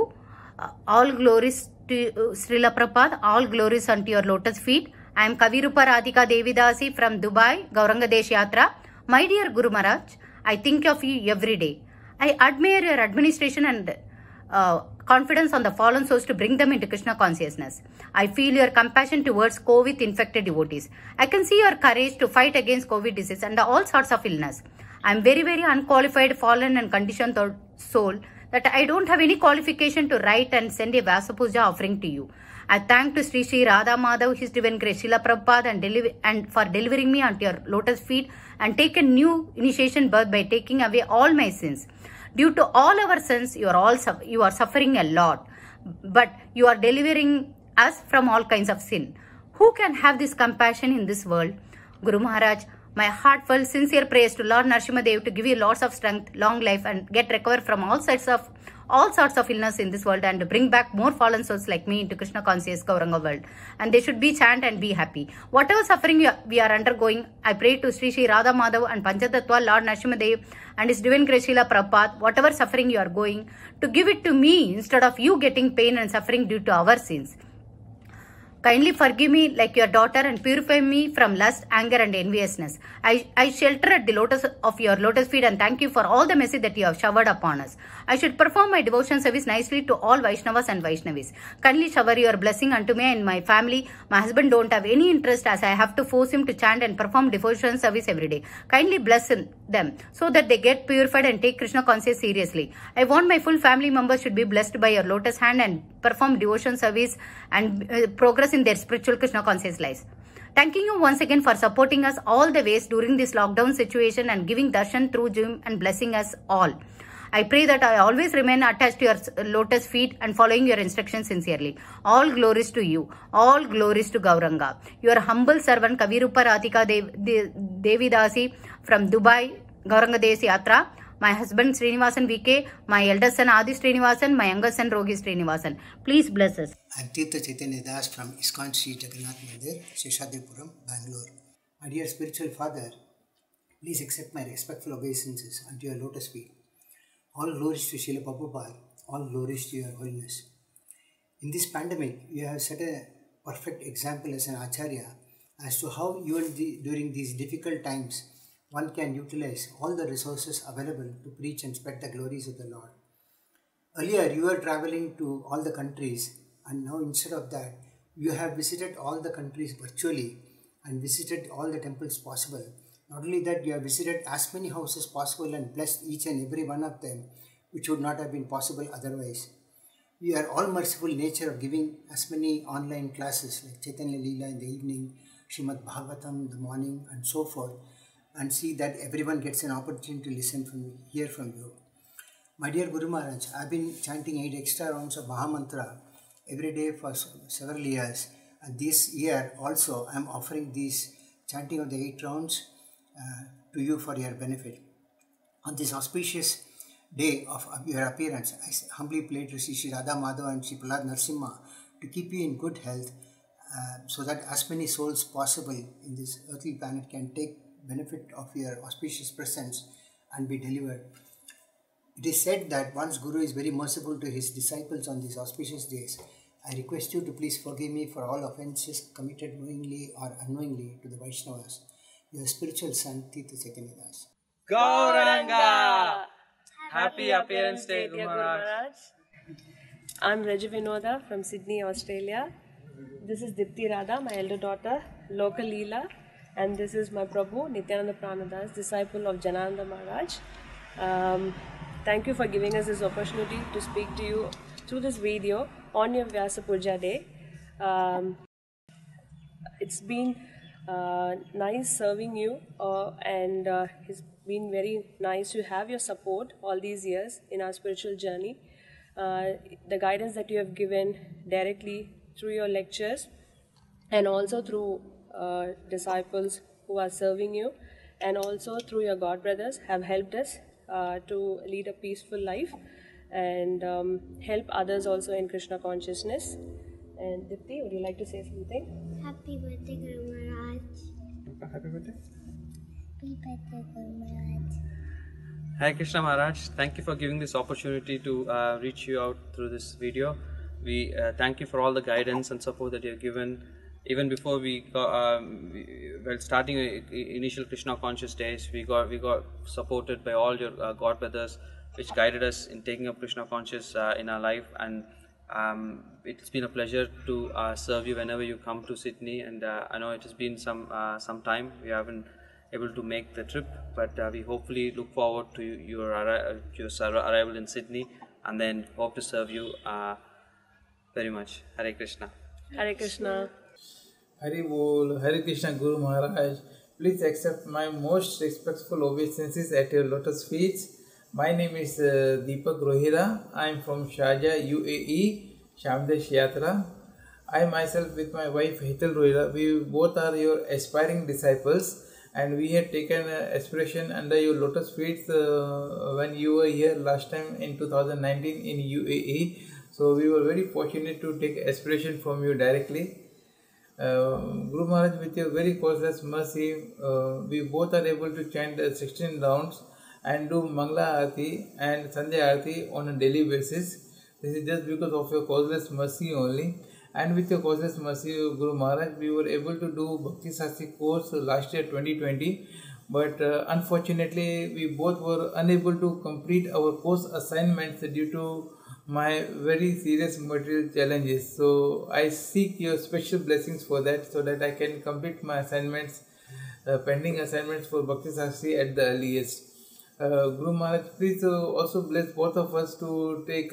All glories to Srila Prabhupada, all glories unto your lotus feet. I am Kavirupa Radhika Devidasi from Dubai, Gauranga Desh Yatra. My dear Guru Maharaj, I think of you every day. I admire your administration and confidence on the fallen souls to bring them into Krishna consciousness. I feel your compassion towards COVID infected devotees. I can see your courage to fight against COVID disease and all sorts of illness. I am very, very unqualified, fallen and conditioned soul that I don't have any qualification to write and send a Vyasa Puja offering to you. I thank to Sri Sri Radha Madhav, His Divine Grace, Srila Prabhupada and for delivering me onto your lotus feet and take a new initiation birth by taking away all my sins. Due to all our sins, you are suffering a lot, but you are delivering us from all kinds of sin. Who can have this compassion in this world? Guru Maharaj, my heartfelt, sincere prayers to Lord Narasimha to give you lots of strength, long life, and get recovered from all sorts of illness in this world, and to bring back more fallen souls like me into Krishna conscious Gauranga world. And they should be chant and be happy. Whatever suffering we are undergoing, I pray to Sri Sri Radha Madhav and Panchatattva, Lord Narasimha and His Divine Grace Srila Prabhupada, whatever suffering you are going, to give it to me instead of you getting pain and suffering due to our sins. Kindly forgive me like your daughter and purify me from lust, anger and enviousness. I shelter at the lotus of your lotus feet and thank you for all the mercy that you have showered upon us. I should perform my devotion service nicely to all Vaishnavas and Vaishnavis. Kindly shower your blessing unto me and my family. My husband don't have any interest as I have to force him to chant and perform devotion service every day. Kindly bless them so that they get purified and take Krishna conscious seriously. I want my full family members should be blessed by your lotus hand and perform devotion service and progress in their spiritual Krishna conscious lives. Thanking you once again for supporting us all the ways during this lockdown situation and giving darshan through Zoom and blessing us all. I pray that I always remain attached to your lotus feet and following your instructions sincerely. All glories to you. All glories to Gauranga. Your humble servant Kavirupa Radhika Devidasi from Dubai, Gauranga Desh Yatra. My husband Srinivasan VK, my eldest son Adi Srinivasan, my youngest son Rogi Srinivasan. Please bless us. I'm Tirtha Chaitanya Das from ISKCON Sri Jagannath Mandir, Seshadripuram, Bangalore. My dear spiritual father, please accept my respectful obeisances unto your lotus feet. All glories to Srila Prabhupada, all glories to your holiness. In this pandemic, you have set a perfect example as an Acharya as to how during these difficult times one can utilize all the resources available to preach and spread the glories of the Lord. Earlier, you were traveling to all the countries, and now instead of that, you have visited all the countries virtually and visited all the temples possible. Not only that, you have visited as many houses possible and blessed each and every one of them, which would not have been possible otherwise. You are all merciful nature of giving as many online classes like Chaitanya Leela in the evening, Srimad Bhagavatam in the morning, and so forth, and see that everyone gets an opportunity to hear from you. My dear Guru Maharaj, I've been chanting 8 extra rounds of Mahamantra every day for several years. And this year also, I'm offering this chanting of the 8 rounds to you for your benefit. On this auspicious day of your appearance, I humbly pray to Sri Radha Madhava and Sri Prahlad Narasimha to keep you in good health, so that as many souls possible in this earthly planet can take benefit of your auspicious presence and be delivered. It is said that once Guru is very merciful to his disciples on these auspicious days. I request you to please forgive me for all offences committed knowingly or unknowingly to the Vaishnavas. Your spiritual son, Tirtha Chaitanya Das. Gauranga! Happy Appearance Day, Guru Maharaj. I'm Reji Vinoda from Sydney, Australia. This is Dipti Radha, my elder daughter, local Leela, and this is my Prabhu, Nityananda Pranadas, disciple of Janananda Maharaj. Thank you for giving us this opportunity to speak to you through this video on your Vyasa Puja Day. It's been nice serving you, and it's been very nice to have your support all these years in our spiritual journey. The guidance that you have given directly through your lectures and also through disciples who are serving you, and also through your God brothers have helped us to lead a peaceful life and help others also in Krishna consciousness. And Dipti, would you like to say something? Happy birthday, Guru Maharaj. Happy birthday. Happy birthday, Guru Maharaj. Hare Krishna Maharaj, thank you for giving this opportunity to reach you out through this video. We thank you for all the guidance and support that you have given. Even before we got, well, starting initial Krishna conscious days, we got supported by all your God brothers, which guided us in taking up Krishna conscious in our life. And it's been a pleasure to serve you whenever you come to Sydney. And I know it has been some time. We haven't able to make the trip, but we hopefully look forward to your arrival in Sydney, and then hope to serve you very much. Hare Krishna. Hare Krishna. Hari Bol, Hare Krishna Guru Maharaj. Please accept my most respectful obeisances at your lotus feet. My name is Deepak Rohira. I am from Sharjah, UAE, Shamdesh Yatra. I myself with my wife Hital Rohira, we both are your aspiring disciples, and we had taken aspiration under your lotus feet when you were here last time in 2019 in UAE. So we were very fortunate to take aspiration from you directly. Guru Maharaj, with your very causeless mercy, we both are able to chant 16 rounds and do Mangala Aarti and Sandhya Aarti on a daily basis. This is just because of your causeless mercy only. And with your causeless mercy, Guru Maharaj, we were able to do Bhakti Sastri course last year 2020. But unfortunately, we both were unable to complete our course assignments due to my very serious material challenges. So I seek your special blessings for that, so that I can complete my assignments, pending assignments for Bhakti Sastri at the earliest. Guru Maharaj, please also bless both of us to take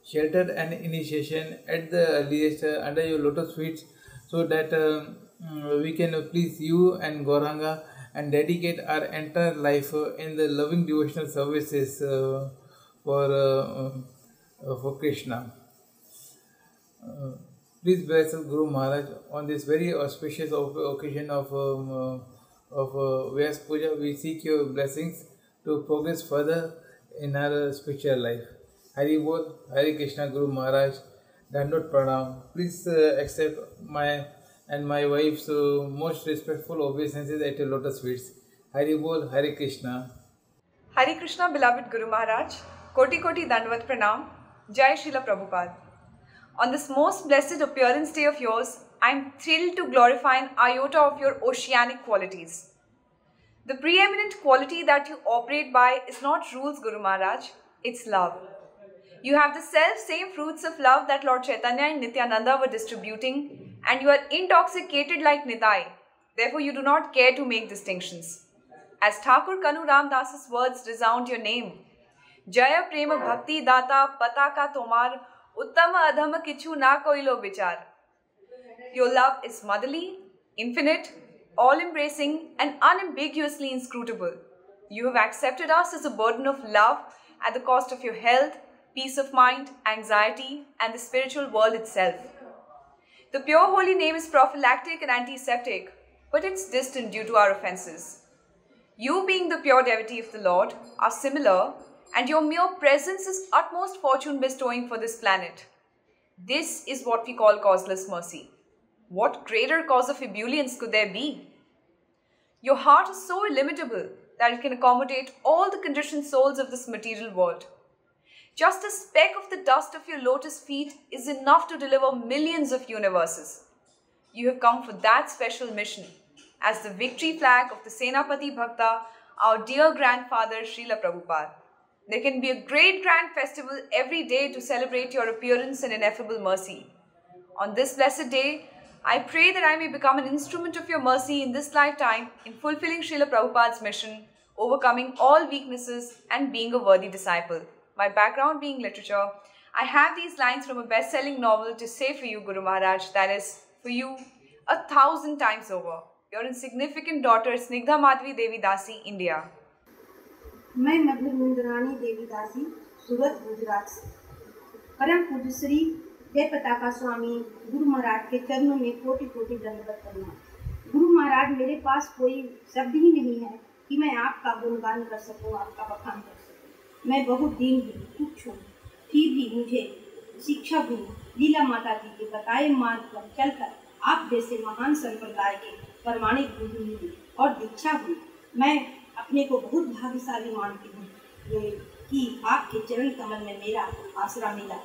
shelter and initiation at the earliest under your lotus feet, so that we can please you and Gauranga and dedicate our entire life in the loving devotional services for Krishna. Please bless us, Guru Maharaj, on this very auspicious occasion of Vyasa Puja. We seek your blessings to progress further in our spiritual life. Hari Bol, Hare Krishna Guru Maharaj, Dandot Pranam. Please accept my and my wife's most respectful obeisances at your lotus feet. Hari Bol, Hare Krishna. Hare Krishna, beloved Guru Maharaj. Koti Koti Dandavat Pranam. Jai Srila Prabhupada. On this most blessed appearance day of yours, I am thrilled to glorify an iota of your oceanic qualities. The preeminent quality that you operate by is not rules, Guru Maharaj, it's love. You have the self-same fruits of love that Lord Chaitanya and Nityananda were distributing, and you are intoxicated like Nitai. Therefore, you do not care to make distinctions. As Thakur Kanu Ram Das's words resound your name, Jaya Prema Bhakti Data Pataka Tomar Uttama Adhama Kichu Na Koilo Vichar. Your love is motherly, infinite, all-embracing and unambiguously inscrutable. You have accepted us as a burden of love at the cost of your health, peace of mind, anxiety, and the spiritual world itself. The pure holy name is prophylactic and antiseptic, but it's distant due to our offenses. You, being the pure devotee of the Lord, are similar, and your mere presence is utmost fortune bestowing for this planet. This is what we call causeless mercy. What greater cause of ebullience could there be? Your heart is so illimitable that it can accommodate all the conditioned souls of this material world. Just a speck of the dust of your lotus feet is enough to deliver millions of universes. You have come for that special mission as the victory flag of the Senapati Bhakta, our dear grandfather Srila Prabhupada. There can be a great grand festival every day to celebrate your appearance and ineffable mercy. On this blessed day, I pray that I may become an instrument of your mercy in this lifetime in fulfilling Srila Prabhupada's mission, overcoming all weaknesses and being a worthy disciple. My background being literature, I have these lines from a best-selling novel to say for you, Guru Maharaj, that is, for you, 1,000 times over. Your insignificant daughter, Snigdha Madhvi Devi Dasi, India. मैं मधुर मुंदरानी देवी दासी सूरत गुजरात से परम पूज्य श्री जय पताका स्वामी गुरु महाराज के चरणों में कोटि कोटि दंडवत प्रणाम। गुरु महाराज, मेरे पास कोई शब्द ही नहीं है कि मैं आपका गुणगान कर सकूं, आपका बखान कर सकूं। मैं बहुत दीन हूँ, तुच्छ हूँ, फिर भी मुझे शिक्षा भी लीला माता जी के बताए मार्ग पर चलकर आप जैसे महान संप्रदाय के प्रमाणिक गुरु हुई और दीक्षा हुई। मैं अपने को बहुत भाग्यशाली मानती हूँ कि आपके चरण कमल में मेरा आसरा मिला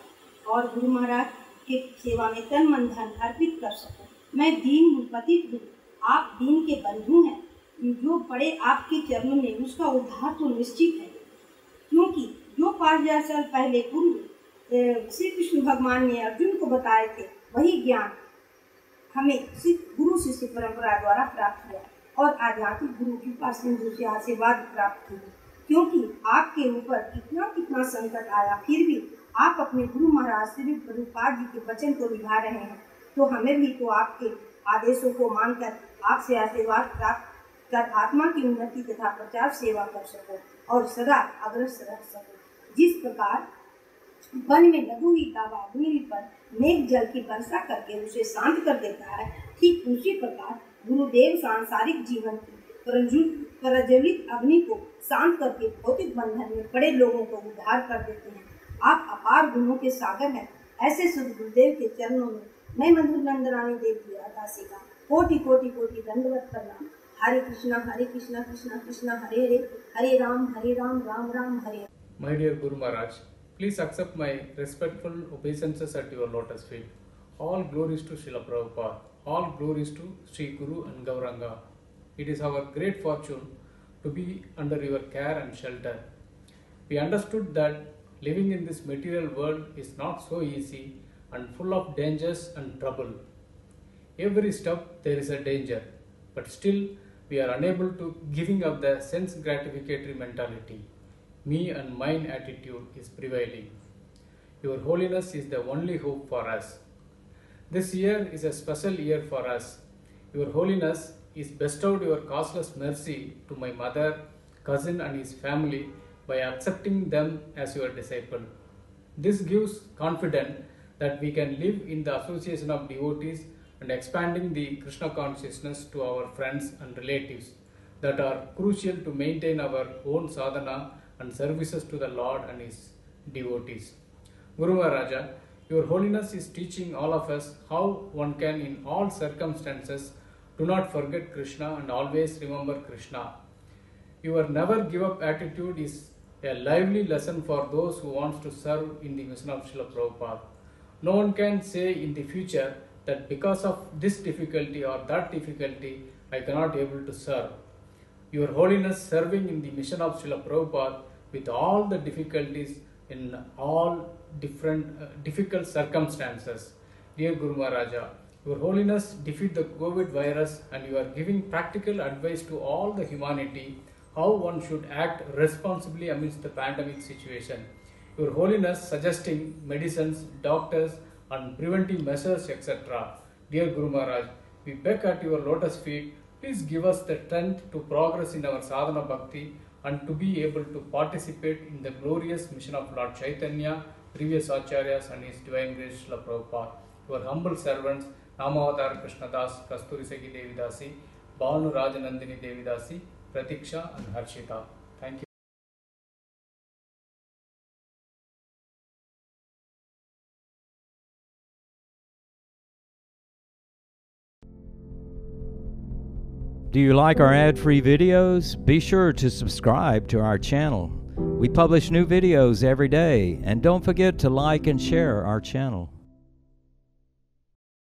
और गुरु महाराज के सेवा में तन मन धन अर्पित कर सकूं। मैं दीन हूँ, पतित हूँ, आप दीन के बंधु हैं। जो पड़े आपके चरणों में उसका उद्धार तो निश्चित है, क्योंकि जो 5000 साल पहले गुरु श्री कृष्ण भगवान ने अर्जुन को बताए थे वही ज्ञान हमें गुरु शिष्य परंपरा द्वारा प्राप्त हुआ और आध्यात्मिक गुरु कृपा सिंधु से आशीर्वाद प्राप्त हुआ। क्योंकि आपके ऊपर कितना कितना संकट आया, फिर भी आप अपने गुरु महाराज श्री प्रभुपाद जी के वचन को निभा रहे हैं, तो हमें भी तो आपके आदेशों को मानकर आपसे आशीर्वाद प्राप्त कर आत्मा की उन्नति तथा प्रचार सेवा कर सको और सदा अग्रसर रह सको। जिस प्रकार वन में लघु ही दावा भूमि पर मेघ जल की वर्षा करके उसे शांत कर देता है, ठीक उसी प्रकार गुरुदेव सांसारिक जीवन की प्रज्वलित अग्नि को शांत करके भौतिक बंधन में पड़े लोगों को उद्धार कर देते हैं। आप अपार गुणों के सागर हैं। ऐसे शुद्ध गुरुदेव के चरणों में मैं मधुर नंदरानी देवी दासी का कोटि कोटि कोटि दंडवत प्रणाम। हरे कृष्णा कृष्णा कृष्णा हरे हरे, हरे राम राम राम हरे। My dear Guru Maharaj, please accept my respectful obeisances at your lotus feet. All glories to Srila Prabhupada. All glories to Sri Guru and Gauranga. It is our great fortune to be under your care and shelter. We understood that living in this material world is not so easy and full of dangers and trouble. Every step there is a danger, but still we are unable to giving up the sense gratificatory mentality. Me and mine attitude is prevailing. Your Holiness is the only hope for us. This year is a special year for us. Your Holiness is bestowed your causeless mercy to my mother, cousin and his family by accepting them as your disciple. This gives confidence that we can live in the association of devotees and expanding the Krishna consciousness to our friends and relatives that are crucial to maintain our own sadhana and services to the Lord and his devotees. Guru Maharaja, Your Holiness is teaching all of us how one can in all circumstances do not forget Krishna and always remember Krishna. Your never give up attitude is a lively lesson for those who want to serve in the mission of Srila Prabhupada. No one can say in the future that because of this difficulty or that difficulty I cannot able to serve. Your Holiness serving in the mission of Srila Prabhupada with all the difficulties in all difficult circumstances. Dear Guru Maharaja, Your Holiness defeat the COVID virus and you are giving practical advice to all the humanity how one should act responsibly amidst the pandemic situation. Your Holiness suggesting medicines, doctors and preventive measures, etc. Dear Guru Maharaj, we beg at your lotus feet, please give us the strength to progress in our sadhana bhakti and to be able to participate in the glorious mission of Lord Chaitanya, previous Acharyas and His Divine Grace Srila Prabhupada. Your humble servants, Namavatar Krishnadas, Kasturi Seki Devidasi, Bhanu Rajanandini Devidasi, Pratiksha and Harshita. Thank you. Do you like our ad-free videos? Be sure to subscribe to our channel. We publish new videos every day, and don't forget to like and share our channel.